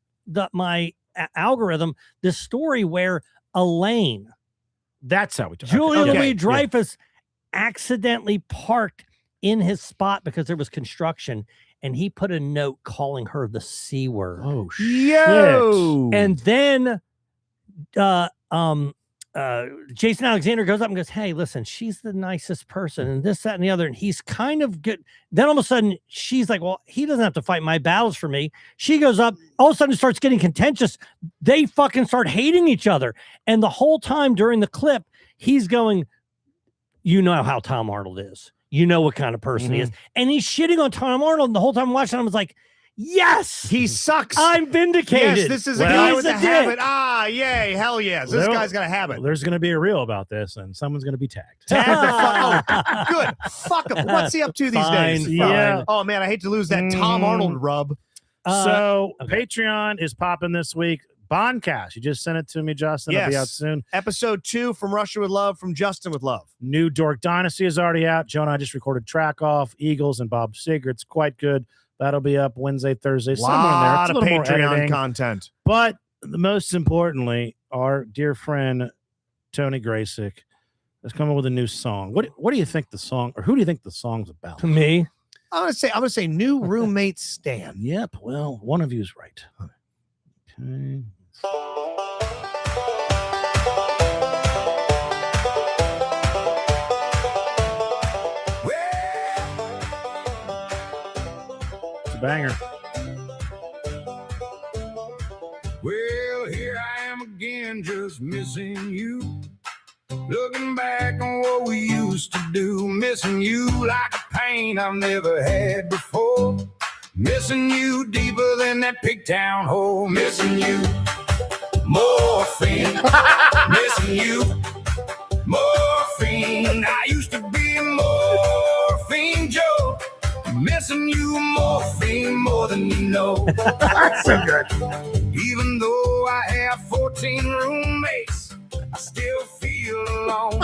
Speaker 3: my algorithm this story where Elaine,
Speaker 2: That's how we talk.
Speaker 3: Julia
Speaker 1: Okay.
Speaker 3: Louis Dreyfus, accidentally parked in his spot because there was construction, and he put a note calling her the C word.
Speaker 2: Oh,
Speaker 1: Yo.
Speaker 3: And then Jason Alexander goes up and goes, hey, listen, she's the nicest person and this, that, and the other. And he's kind of good. Then all of a sudden she's like, well, he doesn't have to fight my battles for me. She goes up, all of a sudden it starts getting contentious. They fucking start hating each other. And the whole time during the clip, he's going, you know how Tom Arnold is. You know what kind of person he is. And he's shitting on Tom Arnold. And the whole time I'm watching, I was like, yes,
Speaker 1: he sucks.
Speaker 3: I'm vindicated.
Speaker 1: Yes, this is a
Speaker 2: Well,
Speaker 1: guy
Speaker 3: he's
Speaker 1: with
Speaker 3: a
Speaker 1: a habit.
Speaker 3: dick.
Speaker 1: Ah, yay, hell yes. This
Speaker 2: Well,
Speaker 1: guy's got a habit.
Speaker 2: There's going to be a reel about this, and someone's going to be tagged.
Speaker 1: Tag the fuck. Oh, good. Fuck him. What's he up to these
Speaker 3: Fine,
Speaker 1: days?
Speaker 2: Yeah.
Speaker 1: Oh man, I hate to lose that Tom Arnold rub.
Speaker 2: So
Speaker 3: okay.
Speaker 2: Patreon is popping this week. Bondcast. You just sent it to me, Justin. It'll be out
Speaker 1: Yes.
Speaker 2: soon.
Speaker 1: Episode 2 from Russia with Love from Justin with Love.
Speaker 2: New Dork Dynasty is already out. Joe and I just recorded Track Off, Eagles, and Bob Seger. It's quite good. That'll be up Wednesday, Thursday, somewhere in there. It's
Speaker 1: Lot
Speaker 2: a
Speaker 1: of
Speaker 2: little more
Speaker 1: Patreon
Speaker 2: editing.
Speaker 1: content.
Speaker 2: But most importantly, our dear friend Tony Graysick has come up with a new song. What do you think the song, or who do you think the song's about?
Speaker 3: To me,
Speaker 1: I'm gonna say new roommate Stan.
Speaker 2: Yep. Well, one of you is right. Okay. It's a banger.
Speaker 4: Well, here I am again, just missing you. Looking back on what we used to do, missing you like a pain I've never had before. Missing you deeper than that pig town hole. Missing you, morphine. Missing you, morphine. I used to be morphine Joe. Missing you, morphine, more than you know.
Speaker 1: That's so good.
Speaker 4: Even though I have 14 roommates, I still feel alone.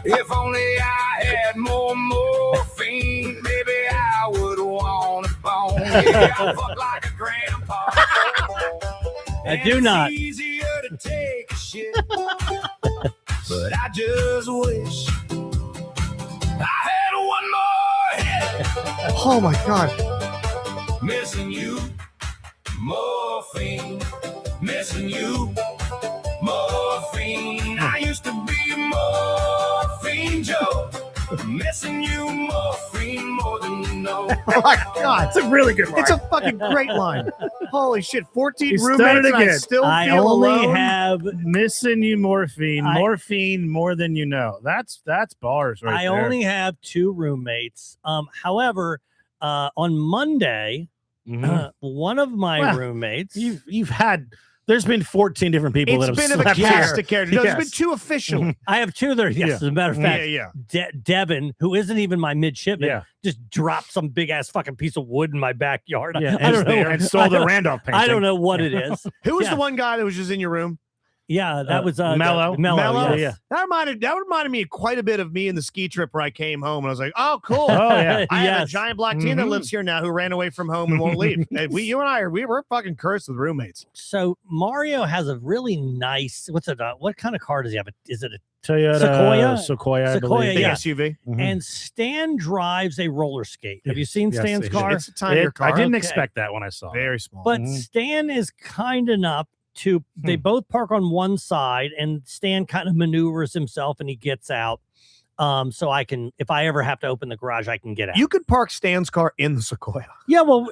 Speaker 4: If only I had more morphine, maybe I would want a bone. Yeah, I fuck like a grandpa.
Speaker 3: I do not.
Speaker 4: It's easier to take a shit, but I just wish I had one more hit.
Speaker 1: Oh my god.
Speaker 4: Missing you, morphine. Missing you, morphine. I used to be morphine Joe. Missing you, morphine, more than you know.
Speaker 1: Oh my god.
Speaker 2: It's a really good one.
Speaker 1: It's a fucking great line. Holy shit. 14
Speaker 2: You
Speaker 1: roommates.
Speaker 2: started
Speaker 1: and I
Speaker 2: again.
Speaker 1: still
Speaker 3: I
Speaker 1: feel
Speaker 3: only
Speaker 1: alone.
Speaker 3: have
Speaker 2: Missing you, morphine.
Speaker 3: I-
Speaker 2: Morphine more than you know. That's bars right
Speaker 3: I
Speaker 2: there.
Speaker 3: only have 2 roommates. However, on Monday,
Speaker 2: Mhm.
Speaker 3: one of my
Speaker 2: Well,
Speaker 3: roommates.
Speaker 2: You've had There's been 14 different people that
Speaker 1: It's
Speaker 2: have
Speaker 1: been of a
Speaker 2: slept
Speaker 1: cast
Speaker 2: here.
Speaker 1: of characters. No,
Speaker 2: Yes.
Speaker 1: there's been 2 official.
Speaker 3: I have 2 there. Yes,
Speaker 2: Yeah.
Speaker 3: as a matter of fact,
Speaker 1: yeah.
Speaker 3: Devin, who isn't even my midshipman,
Speaker 2: Yeah.
Speaker 3: just dropped some big ass fucking piece of wood in my backyard.
Speaker 2: Yeah,
Speaker 3: I don't know.
Speaker 2: and stole the Randolph painting.
Speaker 3: I don't know what it is.
Speaker 1: Who was
Speaker 3: Yeah.
Speaker 1: the one guy that was just in your room?
Speaker 3: Yeah, that was
Speaker 2: Mello.
Speaker 1: Mello?
Speaker 3: Yes.
Speaker 1: That reminded me quite a bit of me in the ski trip where I came home and I was like, oh, cool.
Speaker 2: Oh, yeah.
Speaker 1: I have a
Speaker 3: Yes.
Speaker 1: giant black teen that
Speaker 2: Mhm.
Speaker 1: lives here now who ran away from home and won't leave. And you and I we're fucking cursed with roommates.
Speaker 3: So Mario has a really nice. What's it? What kind of car does he have? Is it a
Speaker 2: Toyota
Speaker 3: Sequoia?
Speaker 2: Sequoia, I
Speaker 3: Sequoia,
Speaker 2: believe.
Speaker 1: Big
Speaker 3: yeah.
Speaker 1: SUV.
Speaker 2: Mhm.
Speaker 3: And Stan drives a roller skate. Have you seen
Speaker 2: Yes,
Speaker 3: Stan's
Speaker 2: it-
Speaker 3: car?
Speaker 1: It's a tinier
Speaker 2: It-
Speaker 1: car.
Speaker 2: I didn't
Speaker 3: Okay.
Speaker 2: expect that when I saw it.
Speaker 1: Very small.
Speaker 3: But
Speaker 2: Mhm.
Speaker 3: Stan is kind enough to. They both park on one side, and Stan kind of maneuvers himself, and he gets out. So I can, if I ever have to open the garage, I can get out.
Speaker 1: you could park Stan's car in the Sequoia.
Speaker 3: Yeah, well,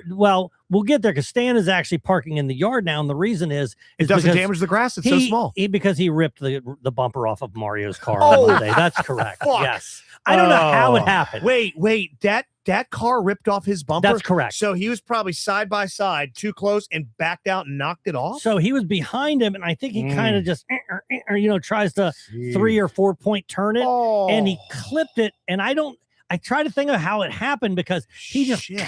Speaker 3: we'll get there because Stan is actually parking in the yard now, and the reason is
Speaker 1: It doesn't
Speaker 3: because
Speaker 1: damage the grass. It's so small.
Speaker 3: because he ripped the bumper off of Mario's car
Speaker 1: Oh,
Speaker 3: on Monday. That's correct.
Speaker 1: fuck.
Speaker 3: Yes, I don't know how it
Speaker 2: Oh.
Speaker 3: happened.
Speaker 1: Wait, that car ripped off his bumper.
Speaker 3: That's correct.
Speaker 1: So he was probably side by side, too close, and backed out and knocked it off.
Speaker 3: So he was behind him, and I think he kind of just, tries to 3 or 4 point turn it,
Speaker 1: oh,
Speaker 3: and he clipped it. And I try to think of how it happened because he just,
Speaker 1: Shit.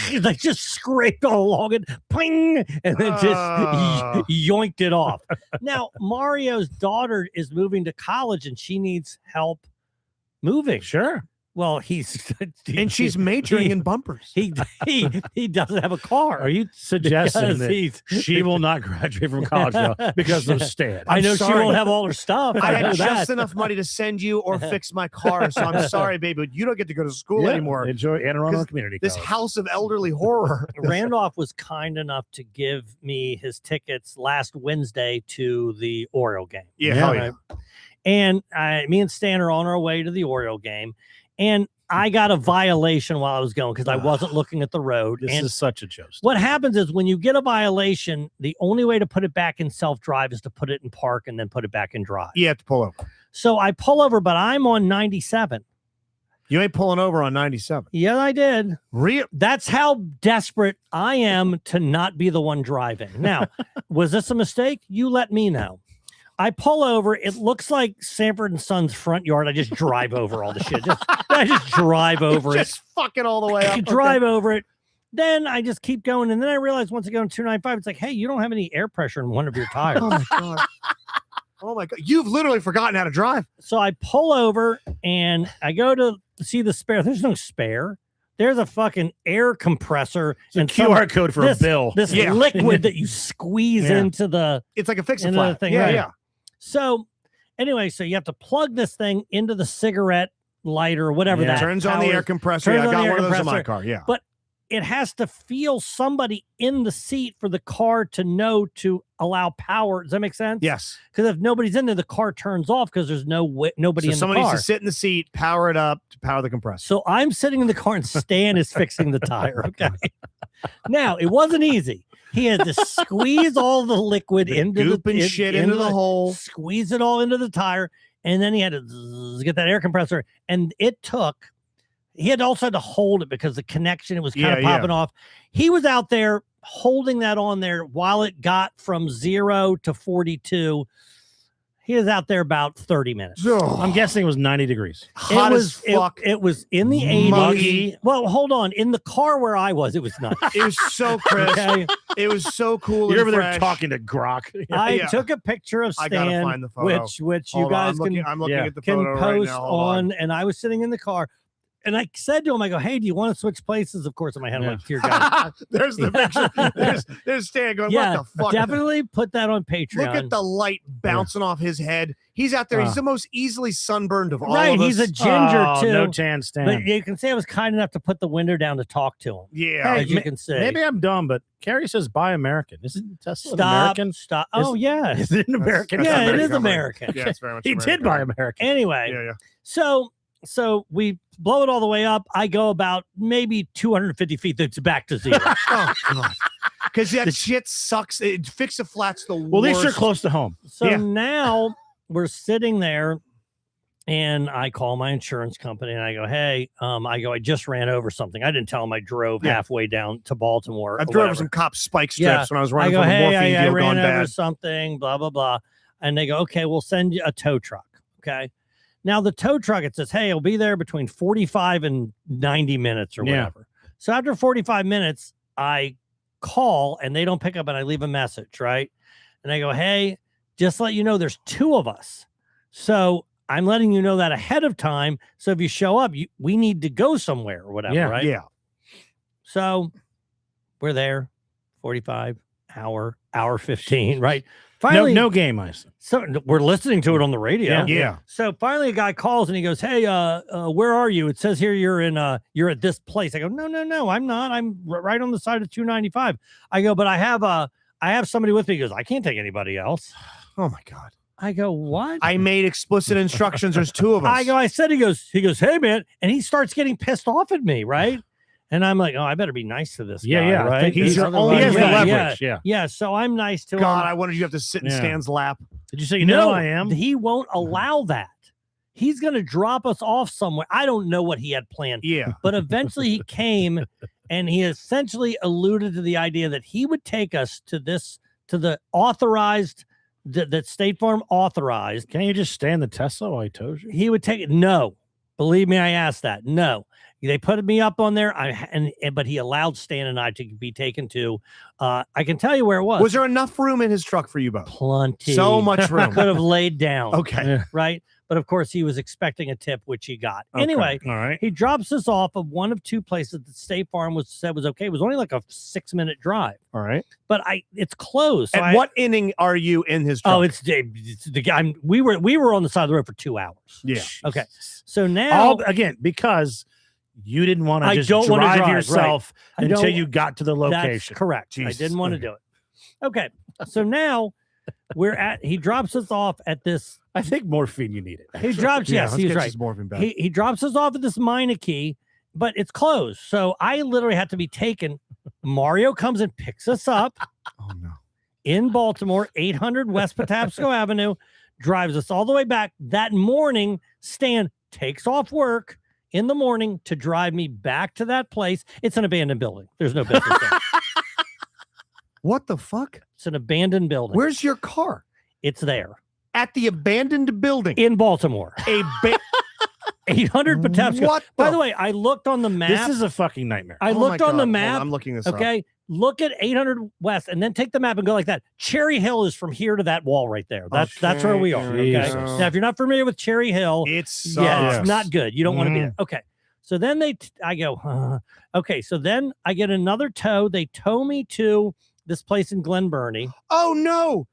Speaker 3: he like just scraped all along it, ping, and then just yoinked it off. Now Mario's daughter is moving to college, and she needs help moving.
Speaker 2: Sure.
Speaker 3: Well,
Speaker 1: and she's majoring in bumpers.
Speaker 3: he doesn't have a car.
Speaker 2: Are you suggesting
Speaker 3: Because
Speaker 2: that
Speaker 3: he's-
Speaker 2: she will not graduate from college though because of Stan?
Speaker 3: I know she
Speaker 1: sorry.
Speaker 3: won't have all her stuff.
Speaker 1: I
Speaker 3: know
Speaker 1: had just
Speaker 3: that.
Speaker 1: enough money to send you or fix my car, so I'm sorry, baby, but you don't get to go to school
Speaker 2: Yeah,
Speaker 1: anymore.
Speaker 2: Enjoy Anne Arundel
Speaker 1: 'Cause
Speaker 2: Community
Speaker 1: This
Speaker 2: College.
Speaker 1: house of elderly horror.
Speaker 3: Randolph was kind enough to give me his tickets last Wednesday to the Oriole game.
Speaker 1: Yeah,
Speaker 2: Yeah.
Speaker 1: hell yeah.
Speaker 3: And me and Stan are on our way to the Oriole game, and I got a violation while I was going because I wasn't looking at the road.
Speaker 2: This
Speaker 3: and
Speaker 2: is such a joke.
Speaker 3: what happens is when you get a violation, the only way to put it back in self-drive is to put it in park and then put it back in drive.
Speaker 1: You have to pull over.
Speaker 3: So I pull over, but I'm on 97.
Speaker 1: You ain't pulling over on 97.
Speaker 3: Yeah, I did.
Speaker 1: Real.
Speaker 3: That's how desperate I am to not be the one driving. Now, was this a mistake? You let me know. I pull over. It looks like Sanford and Son's front yard. I just drive over all the shit. I just drive over it.
Speaker 1: Just fucking all the way up.
Speaker 3: You drive over it. Then I just keep going. And then I realize once I go on 295, it's like, hey, you don't have any air pressure in one of your tires.
Speaker 1: Oh my god. Oh my god. You've literally forgotten how to drive.
Speaker 3: So I pull over and I go to see the spare. There's no spare. There's a fucking air compressor
Speaker 2: It's a
Speaker 3: and
Speaker 2: QR code for
Speaker 3: this-
Speaker 2: a bill.
Speaker 3: This
Speaker 1: Yeah.
Speaker 3: liquid that you squeeze
Speaker 2: Yeah.
Speaker 3: into the.
Speaker 1: It's like a fix a
Speaker 3: Another
Speaker 1: flat
Speaker 3: thing,
Speaker 1: Yeah,
Speaker 3: right.
Speaker 1: yeah.
Speaker 3: So anyway, so you have to plug this thing into the cigarette lighter or whatever
Speaker 2: Yeah.
Speaker 3: that
Speaker 1: Turns on the
Speaker 3: power-
Speaker 1: air compressor.
Speaker 3: turns
Speaker 1: Yeah, I
Speaker 3: on
Speaker 1: got
Speaker 3: the
Speaker 1: one
Speaker 3: air
Speaker 1: of those in my
Speaker 3: compressor.
Speaker 1: car. Yeah.
Speaker 3: But it has to feel somebody in the seat for the car to know to allow power. Does that make sense?
Speaker 1: Yes.
Speaker 3: Because if nobody's in there, the car turns off because there's nobody
Speaker 1: So
Speaker 3: in the
Speaker 1: somebody
Speaker 3: car.
Speaker 1: needs to sit in the seat, power it up to power the compressor.
Speaker 3: So I'm sitting in the car and Stan is fixing the tire. Okay. Now it wasn't easy. He had to squeeze all the liquid into
Speaker 1: Goop and
Speaker 3: in-
Speaker 1: shit into the hole.
Speaker 3: squeeze it all into the tire, and then he had to get that air compressor. And it took. He had also had to hold it because the connection, it was kind of
Speaker 1: Yeah, yeah.
Speaker 3: popping off. He was out there holding that on there while it got from 0 to 42. He was out there about 30 minutes.
Speaker 2: I'm guessing it was 90 degrees.
Speaker 1: hot
Speaker 3: it
Speaker 1: as
Speaker 3: was,
Speaker 1: fuck.
Speaker 3: It was in the 80s.
Speaker 1: Muggy.
Speaker 3: Well, hold on. In the car where I was, it was not.
Speaker 1: It was so crisp.
Speaker 3: Okay.
Speaker 1: It was so cool.
Speaker 2: You're
Speaker 1: and
Speaker 2: over there
Speaker 1: fresh.
Speaker 2: talking to Grok.
Speaker 3: I
Speaker 1: Yeah.
Speaker 3: took a picture of
Speaker 1: I gotta
Speaker 3: Stan,
Speaker 1: find the photo.
Speaker 3: which you
Speaker 1: Hold on,
Speaker 3: guys
Speaker 1: I'm looking
Speaker 2: yeah,
Speaker 1: at the
Speaker 3: can
Speaker 1: photo right
Speaker 3: post
Speaker 1: now. Hold
Speaker 3: on. And I was sitting in the car, and I said to him, I go, "Hey, do you want to switch places?" Of course, in my head, I'm
Speaker 2: Yeah.
Speaker 3: like, "Dear God."
Speaker 1: There's the picture. There's Stan going,
Speaker 3: Yeah,
Speaker 1: what the fuck?
Speaker 3: definitely put that on Patreon.
Speaker 1: Look at the light bouncing off his head. He's out there. He's the most easily sunburned of all
Speaker 3: right.
Speaker 1: of us.
Speaker 3: He's a ginger
Speaker 2: Oh,
Speaker 3: too.
Speaker 2: no tan Stan.
Speaker 3: But you can say I was kind enough to put the window down to talk to him.
Speaker 1: Yeah.
Speaker 3: As you can see.
Speaker 2: Maybe I'm dumb, but Carrie says buy American. Isn't Tesla an
Speaker 3: Stop.
Speaker 2: American?
Speaker 3: Stop. Oh, yeah.
Speaker 2: Is it an American?
Speaker 1: That's
Speaker 3: Yeah, it
Speaker 1: American
Speaker 3: is
Speaker 1: company.
Speaker 3: American.
Speaker 1: Yeah, it's very much
Speaker 2: He
Speaker 1: American.
Speaker 2: did buy American.
Speaker 3: Anyway,
Speaker 1: Yeah, yeah.
Speaker 3: So we blow it all the way up. I go about maybe 250 feet. That's back to 0.
Speaker 1: Oh god. Because that shit sucks. Fix a flat's the
Speaker 2: Well, at least you're
Speaker 1: worst.
Speaker 2: close to home.
Speaker 3: So
Speaker 1: Yeah.
Speaker 3: now we're sitting there, And I call my insurance company and I go, hey, I just ran over something. I didn't tell them I drove halfway down to Baltimore.
Speaker 1: I drove over some cop spike strips when I was running from a morphine
Speaker 3: I
Speaker 1: deal
Speaker 3: ran
Speaker 1: gone
Speaker 3: over
Speaker 1: bad.
Speaker 3: something, blah, blah, blah. And they go, okay, we'll send you a tow truck. Okay. Now the tow truck, it says, hey, it'll be there between 45 and 90 minutes or whatever. So after 45 minutes, I call and they don't pick up and I leave a message, right? And I go, hey, just let you know there's 2 of us. So I'm letting you know that ahead of time. So if you show up, we need to go somewhere or whatever, right?
Speaker 1: Yeah.
Speaker 3: So we're there, 45, hour 15, right? Finally,
Speaker 2: no game, I said.
Speaker 3: So we're listening to it on the radio.
Speaker 1: Yeah.
Speaker 3: So finally a guy calls and he goes, hey, where are you? It says here you're at this place. I go, no, I'm not. I'm right on the side of 295. I go, but I have somebody with me. He goes, I can't take anybody else.
Speaker 1: Oh my God.
Speaker 3: I go, what?
Speaker 1: I made explicit instructions. There's 2 of us.
Speaker 3: I said, he goes, hey man. And he starts getting pissed off at me. Right. And I'm like, oh, I better be nice to this guy.
Speaker 2: Yeah.
Speaker 3: Right.
Speaker 1: He's your only
Speaker 2: He has the
Speaker 1: leverage.
Speaker 2: leverage.
Speaker 3: Yeah. So I'm nice to him.
Speaker 1: God, I wanted you to have to sit in Stan's lap.
Speaker 2: Did you say you know I am?
Speaker 3: He won't allow that. He's going to drop us off somewhere. I don't know what he had planned.
Speaker 1: Yeah.
Speaker 3: But eventually he came and he essentially alluded to the idea that he would take us to the authorized, that State Farm authorized.
Speaker 2: Can't you just stay in the Tesla while I towed you?
Speaker 3: He would take it. No. Believe me, I asked that. No. They put me up on there, but he allowed Stan and I to be taken to. I can tell you where it was.
Speaker 1: Was there enough room in his truck for you both?
Speaker 3: Plenty.
Speaker 1: So much room.
Speaker 3: Could have laid down.
Speaker 1: Okay.
Speaker 3: Right. But of course, he was expecting a tip, which he got. Okay. Anyway,
Speaker 2: all right.
Speaker 3: He drops us off of one of 2 places that State Farm said was okay. It was only like a 6-minute drive.
Speaker 1: All right.
Speaker 3: But it's closed. So
Speaker 1: At what inning are you in his truck?
Speaker 3: Oh, it's the guy. We were on the side of the road for 2 hours.
Speaker 1: Yeah.
Speaker 3: Okay. So now
Speaker 2: again, because you didn't want to just
Speaker 3: don't
Speaker 2: drive yourself
Speaker 3: right.
Speaker 2: until you got to the location.
Speaker 3: That's correct. Jesus. I didn't want to do it. Okay. So now he drops us off at this.
Speaker 2: I think morphine you need it.
Speaker 3: He drops, yes, he's right. He drops us off at this Meineke, but it's closed. So I literally had to be taken. Mario comes and picks us up.
Speaker 1: Oh no.
Speaker 3: In Baltimore, 800 West Patapsco Avenue, drives us all the way back. That morning, Stan takes off work in the morning to drive me back to that place. It's an abandoned building. There's no business there.
Speaker 1: What the fuck?
Speaker 3: It's an abandoned building.
Speaker 1: Where's your car?
Speaker 3: It's there.
Speaker 1: At the abandoned building.
Speaker 3: In Baltimore. 800 Patapsco.
Speaker 1: What?
Speaker 3: By the way, I looked on the map.
Speaker 2: This is a fucking nightmare.
Speaker 3: I looked on the map.
Speaker 1: I'm looking this up.
Speaker 3: Okay. Look at 800 West and then take the map and go like that. Cherry Hill is from here to that wall right there. That's where we are. Okay. Now, if you're not familiar with Cherry Hill,
Speaker 1: it's
Speaker 3: not good. You don't want to be there. Okay. So then I go, okay. So then I get another tow. They tow me to this place in Glen Burnie.
Speaker 1: Oh no.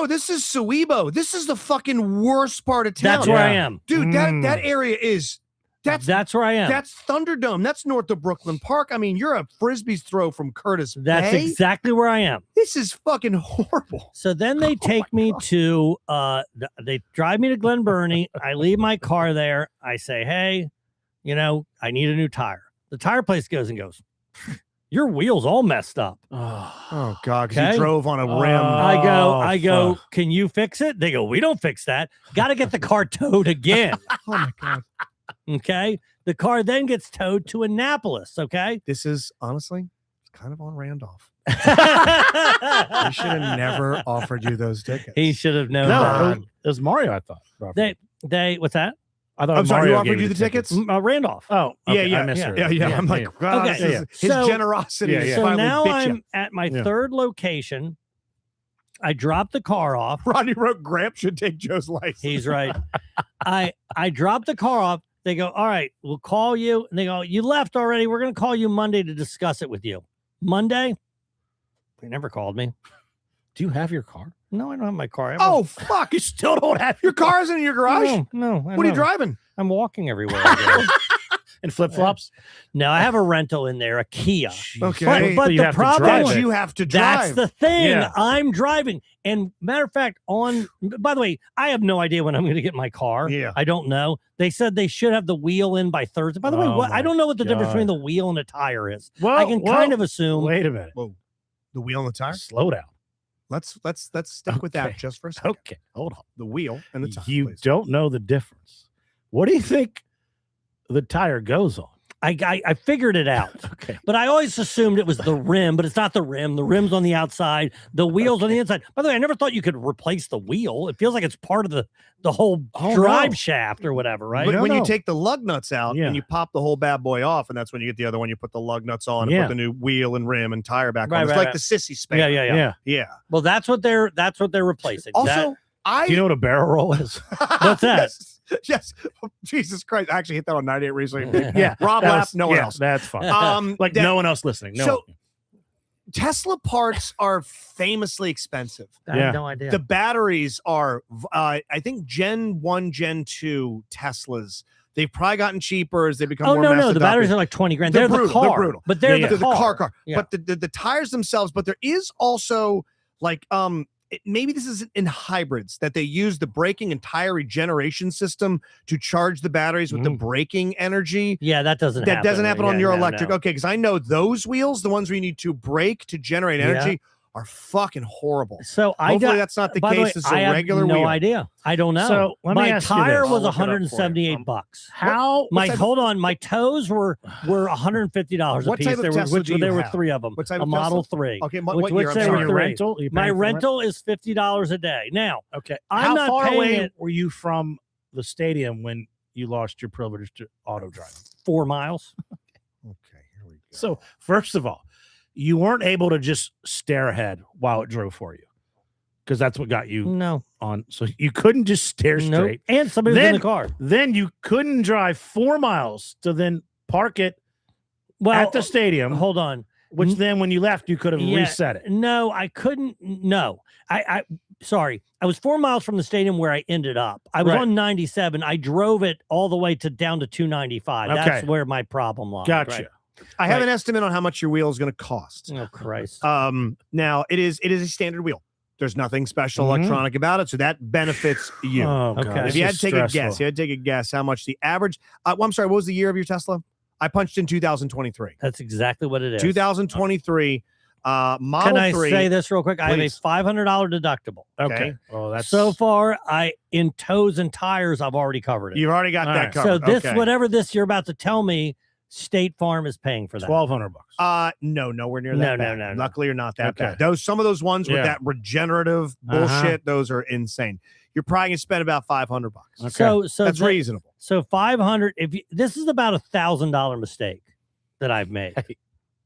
Speaker 1: This is Sewebo. This is the fucking worst part of town.
Speaker 3: That's where I am.
Speaker 1: Dude, that area is
Speaker 3: that's where I am.
Speaker 1: That's Thunderdome. That's north of Brooklyn Park. I mean, you're a Frisbee's throw from Curtis
Speaker 3: That's
Speaker 1: Bay.
Speaker 3: exactly where I am.
Speaker 1: This is fucking horrible.
Speaker 3: So then they take me to they drive me to Glen Burnie. I leave my car there. I say, hey, I need a new tire. The tire place goes, your wheel's all messed up.
Speaker 1: Oh God, because you drove on a rim.
Speaker 3: I go, can you fix it? They go, we don't fix that. Got to get the car towed again.
Speaker 1: Oh my God.
Speaker 3: Okay. The car then gets towed to Annapolis. Okay.
Speaker 1: This is honestly kind of on Randolph. He should have never offered you those tickets.
Speaker 3: He should have known.
Speaker 2: No, it was Mario, I thought.
Speaker 3: They what's that?
Speaker 2: I thought
Speaker 1: I'm sorry,
Speaker 2: Mario
Speaker 1: who offered you the tickets?
Speaker 3: Randolph.
Speaker 2: Oh, okay,
Speaker 1: yeah.
Speaker 2: I misheard.
Speaker 1: Yeah. I'm like, God,
Speaker 3: okay.
Speaker 1: His generosity. Is
Speaker 3: So
Speaker 1: finally
Speaker 3: now
Speaker 1: bit
Speaker 3: I'm
Speaker 1: you.
Speaker 3: at my third location. I dropped the car off.
Speaker 1: Rodney wrote, Gramp should take Joe's license.
Speaker 3: He's right. I dropped the car off. They go, all right, we'll call you. And they go, you left already. We're going to call you Monday to discuss it with you. Monday? They never called me.
Speaker 2: Do you have your car?
Speaker 3: No, I don't have my car.
Speaker 1: Oh, fuck. You still don't have your car? Isn't in your garage?
Speaker 3: No.
Speaker 1: What are you driving?
Speaker 3: I'm walking everywhere. I go.
Speaker 2: And flip-flops?
Speaker 3: No, I have a rental in there, a Kia.
Speaker 1: Okay.
Speaker 3: But the problem
Speaker 1: is you have to drive.
Speaker 3: That's the thing.
Speaker 2: Yeah.
Speaker 3: I'm driving. And matter of fact, by the way, I have no idea when I'm going to get my car.
Speaker 1: Yeah.
Speaker 3: I don't know. They said they should have the wheel in by Thursday. By the way, I don't know what the difference between the wheel and a tire is.
Speaker 2: Well,
Speaker 3: I can kind of assume.
Speaker 2: Wait a minute.
Speaker 1: Whoa. The wheel and the tire?
Speaker 2: Slow down.
Speaker 1: Let's stick with that just for a second.
Speaker 2: Okay, hold on.
Speaker 1: The wheel and the tire.
Speaker 2: You
Speaker 1: please.
Speaker 2: don't know the difference What do you think the tire goes on?
Speaker 3: I figured it out.
Speaker 2: Okay.
Speaker 3: But I always assumed it was the rim, but it's not the rim. The rim's on the outside, the wheel's on the inside. By the way, I never thought you could replace the wheel. It feels like it's part of the whole drive shaft or whatever, right?
Speaker 1: But when you take the lug nuts out
Speaker 2: Yeah.
Speaker 1: and you pop the whole bad boy off, and that's when you get the other one, you put the lug nuts on and
Speaker 2: Yeah.
Speaker 1: put the new wheel and rim and tire back
Speaker 3: Right,
Speaker 1: on. It's
Speaker 3: right,
Speaker 1: like
Speaker 3: right.
Speaker 1: the sissy spanner.
Speaker 3: Yeah.
Speaker 1: Yeah.
Speaker 3: Well, that's what they're replacing.
Speaker 1: Also,
Speaker 2: Do you know what a barrel roll is?
Speaker 3: What's that?
Speaker 1: Yes. Jesus Christ. I actually hit that on 98 recently.
Speaker 2: Yeah.
Speaker 1: Rob laughed, no one else.
Speaker 2: That's fine.
Speaker 1: Like
Speaker 2: No one else listening. No.
Speaker 1: So- Tesla parts are famously expensive.
Speaker 3: I
Speaker 2: Yeah.
Speaker 3: have no idea.
Speaker 1: The batteries are, I think, Gen 1, Gen 2 Teslas. They've probably gotten cheaper as they become
Speaker 3: Oh
Speaker 1: more
Speaker 3: no,
Speaker 1: mass
Speaker 3: the
Speaker 1: adopted.
Speaker 3: batteries are like 20 grand.
Speaker 1: They're
Speaker 3: They're
Speaker 1: brutal,
Speaker 3: the car,
Speaker 1: they're brutal.
Speaker 3: but they're
Speaker 2: Yeah,
Speaker 3: the car.
Speaker 1: car.
Speaker 3: Yeah.
Speaker 1: But the tires themselves, but there is also like maybe this is in hybrids that they use the braking and tire regeneration system to charge the batteries with the braking energy.
Speaker 3: Yeah, that doesn't
Speaker 1: That
Speaker 3: happen.
Speaker 1: doesn't happen on
Speaker 3: Yeah,
Speaker 1: your
Speaker 3: no,
Speaker 1: electric.
Speaker 3: no.
Speaker 1: Okay, because I know those wheels, the ones where you need to brake to generate energy, are fucking horrible.
Speaker 3: So
Speaker 1: Hopefully that's not the
Speaker 3: by
Speaker 1: case.
Speaker 3: way,
Speaker 1: It's
Speaker 3: I
Speaker 1: a
Speaker 3: have
Speaker 1: regular
Speaker 3: no
Speaker 1: wheel.
Speaker 3: idea. I don't know.
Speaker 2: So let me
Speaker 3: my
Speaker 2: ask you
Speaker 3: tire
Speaker 2: this.
Speaker 3: was
Speaker 2: I'll look it up for you.
Speaker 3: $178.
Speaker 2: How?
Speaker 3: My
Speaker 1: type of-
Speaker 3: hold on, my toes were $150 a
Speaker 1: What
Speaker 3: piece.
Speaker 1: type of
Speaker 3: There
Speaker 1: Tesla
Speaker 3: were
Speaker 1: do you
Speaker 3: there were
Speaker 1: have?
Speaker 3: 3 of them.
Speaker 1: What type
Speaker 3: a
Speaker 1: of
Speaker 3: Model
Speaker 1: Tesla?
Speaker 3: 3.
Speaker 1: Okay,
Speaker 3: Which
Speaker 1: what year? I'm
Speaker 3: they
Speaker 1: sorry.
Speaker 3: were
Speaker 2: your
Speaker 3: 3.
Speaker 2: rental? You
Speaker 3: My
Speaker 2: paying for
Speaker 3: rental is $50 a day. Now,
Speaker 2: Okay.
Speaker 3: I'm
Speaker 2: How
Speaker 3: not
Speaker 2: far
Speaker 3: paying
Speaker 2: away
Speaker 3: it-
Speaker 2: were you from the stadium when you lost your privilege to auto driving?
Speaker 3: 4 miles.
Speaker 1: Okay, here we go.
Speaker 2: So, first of all, you weren't able to just stare ahead while it drove for you because that's what got you
Speaker 3: No.
Speaker 2: on. So, you couldn't just stare
Speaker 3: Nope.
Speaker 2: straight.
Speaker 3: And somebody was in
Speaker 2: Then-
Speaker 3: the car.
Speaker 2: Then you couldn't drive 4 miles to then park it
Speaker 3: Well,
Speaker 2: at the stadium,
Speaker 3: hold on.
Speaker 2: which then when you left, you could have
Speaker 3: Yeah,
Speaker 2: reset it.
Speaker 3: No, I couldn't. No, I sorry. I was 4 miles from the stadium where I ended up. I was
Speaker 2: Right.
Speaker 3: on 97. I drove it all the way to down to 295. That's
Speaker 2: Okay.
Speaker 3: where my problem lies.
Speaker 2: Gotcha.
Speaker 3: right?
Speaker 1: I have
Speaker 3: Right.
Speaker 1: an estimate on how much your wheel is going to cost.
Speaker 3: Oh Christ.
Speaker 1: Now it is a standard wheel. There's nothing special
Speaker 2: Mhm.
Speaker 1: electronic about it, so that benefits you.
Speaker 2: Oh,
Speaker 3: Okay.
Speaker 2: God,
Speaker 3: If
Speaker 1: If
Speaker 2: this
Speaker 1: you had
Speaker 2: is
Speaker 1: to take a guess,
Speaker 2: stressful.
Speaker 1: you had to take a guess how much the average. Well, I'm sorry, what was the year of your Tesla? I punched in 2023.
Speaker 3: That's exactly what it is.
Speaker 1: 2023 Model
Speaker 3: Can I
Speaker 1: 3.
Speaker 3: say this real quick? I have a
Speaker 1: Please.
Speaker 3: $500 deductible.
Speaker 2: Okay. Well, that's
Speaker 3: So far, in toes and tires, I've already covered it.
Speaker 1: You've already got
Speaker 2: All
Speaker 1: that
Speaker 2: right.
Speaker 1: covered.
Speaker 3: So this,
Speaker 1: Okay.
Speaker 3: whatever this you're about to tell me, State Farm is paying for that.
Speaker 2: $1,200.
Speaker 1: No, nowhere near
Speaker 3: No,
Speaker 1: that.
Speaker 3: no,
Speaker 1: bad.
Speaker 3: no, no.
Speaker 1: Luckily, you're not that
Speaker 2: Okay.
Speaker 1: bad. Some of those ones with
Speaker 2: Yeah.
Speaker 1: that regenerative bullshit, those are insane. You're probably gonna spend about $500.
Speaker 2: Okay.
Speaker 3: So
Speaker 1: That's reasonable.
Speaker 3: So 500. This is about $1,000 mistake that I've made.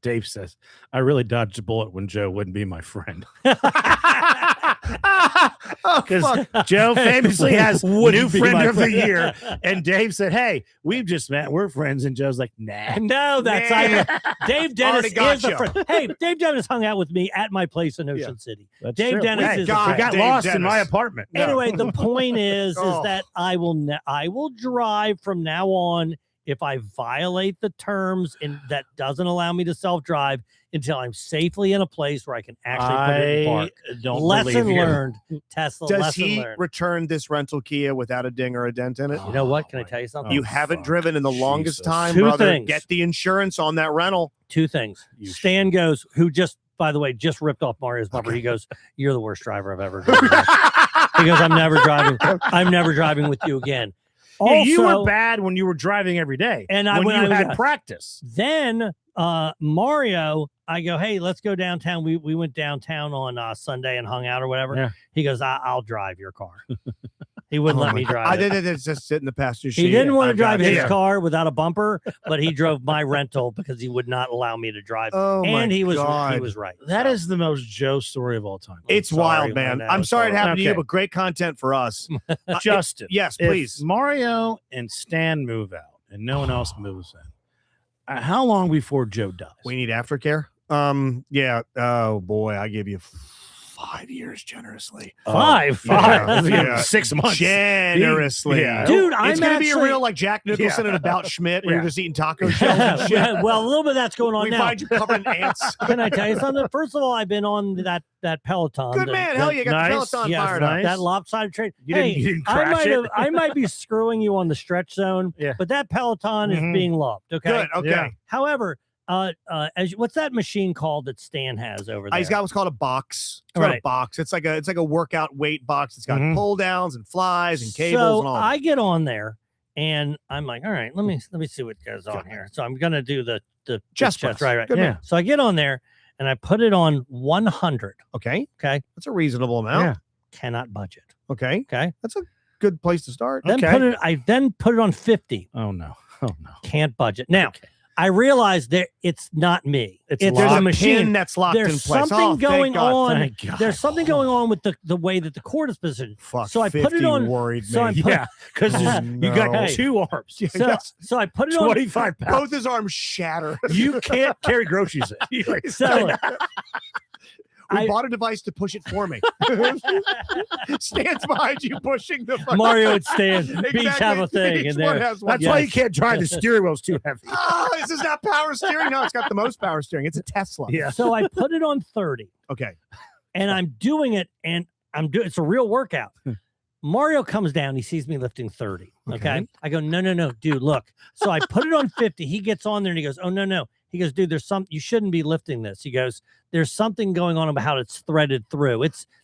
Speaker 2: Dave says, I really dodged a bullet when Joe wouldn't be my friend.
Speaker 1: Oh,
Speaker 2: Because
Speaker 1: fuck.
Speaker 2: Joe famously has
Speaker 3: Wouldn't
Speaker 2: new
Speaker 3: be
Speaker 2: friend
Speaker 3: my
Speaker 2: of the
Speaker 3: friend.
Speaker 2: year. And Dave said, hey, we've just met. We're friends. And Joe's like, nah.
Speaker 3: No, that's Dave Dennis
Speaker 1: Already got
Speaker 3: is a
Speaker 1: you.
Speaker 3: friend. Hey, Dave Dennis hung out with me at my place in Ocean City.
Speaker 2: That's
Speaker 3: Dave
Speaker 2: true.
Speaker 3: Dennis
Speaker 2: Hey,
Speaker 3: is
Speaker 1: God,
Speaker 3: a
Speaker 2: we got
Speaker 1: Dave
Speaker 2: lost in
Speaker 1: Dennis.
Speaker 2: my apartment.
Speaker 1: No.
Speaker 3: Anyway, the point is
Speaker 1: Oh.
Speaker 3: that I will drive from now on if I violate the terms and that doesn't allow me to self-drive until I'm safely in a place where I can actually put it in park.
Speaker 2: don't
Speaker 3: Lesson
Speaker 2: believe you.
Speaker 3: learned, Tesla.
Speaker 1: Does
Speaker 3: lesson
Speaker 1: he
Speaker 3: learned.
Speaker 1: return this rental Kia without a ding or a dent in it?
Speaker 3: You know what? Can I
Speaker 2: Oh,
Speaker 3: tell you something?
Speaker 1: You
Speaker 2: Oh,
Speaker 1: haven't
Speaker 2: fuck.
Speaker 1: driven in the longest
Speaker 2: Jesus.
Speaker 1: time,
Speaker 3: Two
Speaker 1: brother.
Speaker 3: things.
Speaker 1: Get the insurance on that rental.
Speaker 3: Two things.
Speaker 2: You
Speaker 3: Stan goes, who just, by the way, just ripped off Mario's bumper. He goes, "You're the worst driver I've ever driven." He goes, "I'm never driving. I'm never driving with you again."
Speaker 2: Yeah, you
Speaker 3: Also,
Speaker 2: were bad when you were driving every day.
Speaker 3: And
Speaker 2: when
Speaker 3: when
Speaker 2: you
Speaker 3: I was
Speaker 2: had
Speaker 3: young.
Speaker 2: practice.
Speaker 3: Then Mario, I go, "Hey, let's go downtown." We went downtown on Sunday and hung out or whatever.
Speaker 2: Yeah.
Speaker 3: He goes, "I'll drive your car." He wouldn't
Speaker 1: Oh
Speaker 3: let
Speaker 1: my
Speaker 3: me
Speaker 1: God.
Speaker 3: drive.
Speaker 1: I
Speaker 3: it.
Speaker 1: did just sit in the passenger seat.
Speaker 3: He didn't want
Speaker 1: I
Speaker 3: to drive
Speaker 1: got
Speaker 3: his
Speaker 1: you.
Speaker 3: car without a bumper, but he drove my rental because he would not allow me to drive.
Speaker 1: Oh my
Speaker 3: and he was
Speaker 1: God.
Speaker 3: right.
Speaker 2: That
Speaker 3: So,
Speaker 2: is the most Joe story of all time.
Speaker 1: It's
Speaker 3: sorry,
Speaker 1: wild, man.
Speaker 3: I know,
Speaker 1: I'm
Speaker 3: it's
Speaker 1: sorry it happened to you,
Speaker 2: Okay.
Speaker 1: but great content for us.
Speaker 2: Justin.
Speaker 1: Yes,
Speaker 2: if
Speaker 1: please.
Speaker 2: Mario and Stan move out and no one else moves in, how long before Joe dies?
Speaker 1: We need aftercare. Yeah. Oh boy, I give you 5 years generously.
Speaker 3: Five.
Speaker 1: Yeah.
Speaker 2: 6 months.
Speaker 1: Generously.
Speaker 2: Yeah.
Speaker 3: Dude,
Speaker 1: It's
Speaker 3: I'm
Speaker 1: gonna be a
Speaker 3: actually-
Speaker 1: real like Jack Nicholson
Speaker 2: Yeah.
Speaker 1: and About Schmidt where
Speaker 2: Yeah.
Speaker 1: you're just eating taco shells and shit.
Speaker 3: well, a little bit of that's going on
Speaker 1: We
Speaker 3: now.
Speaker 1: find you covered in ants.
Speaker 3: Can I tell you something? First of all, I've been on that Peloton.
Speaker 1: Good man. Hell, you got
Speaker 2: Nice.
Speaker 1: the Peloton
Speaker 3: Yes,
Speaker 1: fired
Speaker 2: nice.
Speaker 1: up.
Speaker 3: that lopsided train.
Speaker 2: You
Speaker 3: Hey,
Speaker 2: didn't
Speaker 3: I
Speaker 2: crash
Speaker 3: might
Speaker 2: it?
Speaker 3: have, I might be screwing you on the stretch zone,
Speaker 2: Yeah.
Speaker 3: but that Peloton is
Speaker 2: Mhm.
Speaker 3: being loved. Okay.
Speaker 1: Good. Okay.
Speaker 2: Yeah.
Speaker 3: However, what's that machine called that Stan has over there?
Speaker 1: He's got what's called a box. It's called a
Speaker 3: Right.
Speaker 1: box. It's like a workout weight box. It's got
Speaker 2: Mhm.
Speaker 1: pull downs and flies and cables
Speaker 3: so
Speaker 1: and all.
Speaker 3: I get on there And I'm like, all right, let me see what goes on here. So I'm gonna do the
Speaker 1: Chest press.
Speaker 3: right.
Speaker 1: Good man.
Speaker 3: So I get on there and I put it on 100.
Speaker 1: Okay.
Speaker 3: Okay.
Speaker 1: That's a reasonable amount.
Speaker 2: Yeah.
Speaker 3: Cannot budget.
Speaker 1: Okay.
Speaker 3: Okay.
Speaker 1: That's a good place to start.
Speaker 3: Then
Speaker 2: Okay.
Speaker 3: I then put it on 50.
Speaker 2: Oh no. Oh no.
Speaker 3: Can't budget. Now I realized that it's not me.
Speaker 2: It's
Speaker 3: It's
Speaker 1: There's
Speaker 3: the
Speaker 1: a
Speaker 3: machine.
Speaker 1: pin that's locked in
Speaker 3: There's
Speaker 1: place.
Speaker 3: something
Speaker 1: Oh, thank
Speaker 3: going
Speaker 1: God.
Speaker 3: on.
Speaker 2: Thank God.
Speaker 3: There's something going on with the way that the cord is positioned.
Speaker 1: Fuck.
Speaker 3: So I put it
Speaker 1: 50
Speaker 3: on-
Speaker 1: Worried
Speaker 3: so
Speaker 1: me.
Speaker 3: I put-
Speaker 2: Yeah, because you got
Speaker 1: No.
Speaker 2: 2 arms.
Speaker 1: Yeah,
Speaker 3: So,
Speaker 1: yes.
Speaker 3: so I put it on.
Speaker 2: 25 pounds.
Speaker 1: Both his arms shatter.
Speaker 2: You can't carry groceries in. You're like,
Speaker 3: So
Speaker 1: We
Speaker 3: I-
Speaker 1: bought a device to push it for me. Stands behind you pushing the fucking-
Speaker 3: Mario and Stan each have a
Speaker 1: Exactly.
Speaker 3: thing
Speaker 1: Each
Speaker 3: in
Speaker 1: one
Speaker 3: there.
Speaker 1: has one.
Speaker 2: that's why you
Speaker 3: Yes.
Speaker 2: can't drive. The steering wheel's too heavy.
Speaker 1: Oh, this is not power steering. No, it's got the most power steering. It's a Tesla.
Speaker 2: Yeah.
Speaker 3: So I put it on 30,
Speaker 1: Okay.
Speaker 3: and I'm doing it, and I'm doing. It's a real workout. Mario comes down. He sees me lifting 30. Okay. I go, no, dude, look. So I put it on 50. He gets on there and he goes, oh, no. He goes, dude, you shouldn't be lifting this. He goes, there's something going on about how it's threaded through.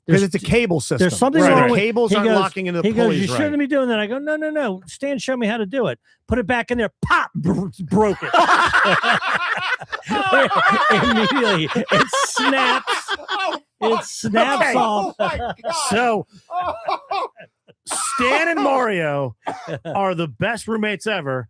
Speaker 1: Because it's a cable system.
Speaker 3: there's something
Speaker 1: So
Speaker 3: wrong
Speaker 1: the
Speaker 3: with-
Speaker 1: cables
Speaker 3: he
Speaker 1: aren't
Speaker 3: goes-
Speaker 1: locking into the
Speaker 3: He goes,
Speaker 1: pulleys
Speaker 3: you
Speaker 1: right.
Speaker 3: shouldn't be doing that. I go, no. Stan, show me how to do it. Put it back in there. Pop, broke it. Immediately, it snaps.
Speaker 1: Oh,
Speaker 3: It snaps
Speaker 2: Okay.
Speaker 3: off.
Speaker 1: Oh my God.
Speaker 2: So
Speaker 1: Oh.
Speaker 2: Stan and Mario are the best roommates ever,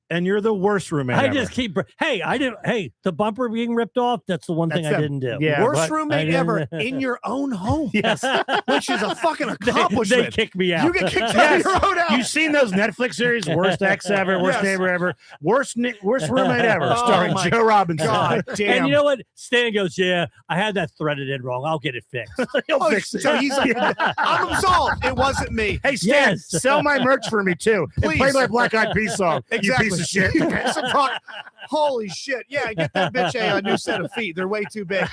Speaker 2: and you're the worst roommate
Speaker 3: I
Speaker 2: ever.
Speaker 3: just keep. Hey, the bumper being ripped off. That's the one thing
Speaker 1: That's
Speaker 3: I
Speaker 1: them.
Speaker 3: didn't do.
Speaker 2: Yeah,
Speaker 1: Worst
Speaker 2: but
Speaker 1: roommate
Speaker 3: I
Speaker 1: ever
Speaker 3: didn't-
Speaker 1: in your own home.
Speaker 2: Yes.
Speaker 1: Which is a fucking
Speaker 3: They
Speaker 1: accomplishment.
Speaker 3: kicked me out.
Speaker 1: You get kicked out
Speaker 2: Yes.
Speaker 1: of your own house.
Speaker 2: You've seen those Netflix series, Worst Ex Ever, Worst
Speaker 1: Yes.
Speaker 2: Neighbor Ever, Worst Roommate Ever,
Speaker 1: Oh
Speaker 2: starring
Speaker 1: my
Speaker 2: Joe Robinson.
Speaker 1: God damn.
Speaker 3: And you know what? Stan goes, yeah, I had that threaded in wrong. I'll get it fixed.
Speaker 2: He'll
Speaker 1: Oh,
Speaker 2: fix it.
Speaker 1: so he's I'm absolved. It wasn't me.
Speaker 2: Hey, Stan,
Speaker 3: Yes.
Speaker 2: sell my merch for me too. And play
Speaker 1: Please.
Speaker 2: my Black Eyed Peas song,
Speaker 1: Exactly.
Speaker 2: you piece of shit.
Speaker 1: Some holy shit. Yeah, get that bitch a new set of feet. They're way too big.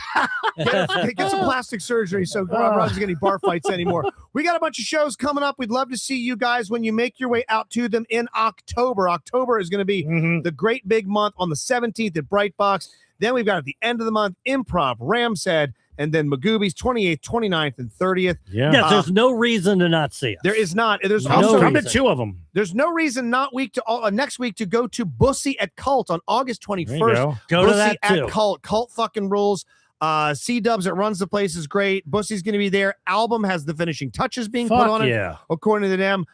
Speaker 1: Get some plastic surgery so Rob doesn't get any bar fights anymore. We got a bunch of shows coming up. We'd love to see you guys when you make your way out to them in October. October is going to be
Speaker 2: Mhm.
Speaker 1: the great big month on the 17th at Brightbox. Then we've got at the end of the month, Improv, Ram's Head, and then Magoobies, 28th, 29th, and 30th.
Speaker 2: Yeah.
Speaker 3: Yes, there's no reason to not see us.
Speaker 1: There is not. There's
Speaker 3: No
Speaker 1: also
Speaker 2: Come to
Speaker 3: reason.
Speaker 2: 2 of them.
Speaker 1: there's no reason not next week to go to Bussy at Cult on August 21st.
Speaker 2: There you go.
Speaker 3: Go to
Speaker 1: Bussy
Speaker 3: that
Speaker 1: at
Speaker 3: too.
Speaker 1: Cult. Cult fucking rules. C-Dubs that runs the place is great. Bussy's going to be there. Album has the finishing touches being put
Speaker 2: Fuck
Speaker 1: on it,
Speaker 2: yeah.
Speaker 1: according to them.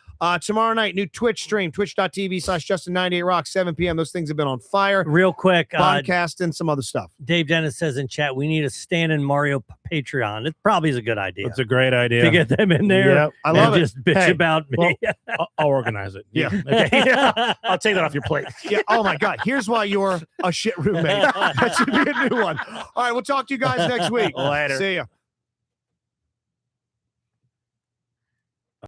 Speaker 1: Tomorrow night, new Twitch stream, twitch.tv/Justin98Rock, 7 p.m. Those things have been on fire.
Speaker 3: Real quick,
Speaker 1: Podcast and some other stuff.
Speaker 3: Dave Dennis says in chat, we need a Stan and Mario Patreon. It probably is a good idea
Speaker 2: That's a great idea.
Speaker 3: to get them in there.
Speaker 2: Yep.
Speaker 1: I
Speaker 3: and
Speaker 1: love it.
Speaker 3: just bitch
Speaker 2: Hey,
Speaker 3: about me.
Speaker 2: I'll organize it.
Speaker 1: Yeah.
Speaker 2: Okay. I'll take that off your plate.
Speaker 1: Yeah. Oh my God. Here's why you're a shit roommate. That should be a new one. All right. We'll talk to you guys next week.
Speaker 2: Later.
Speaker 1: See ya.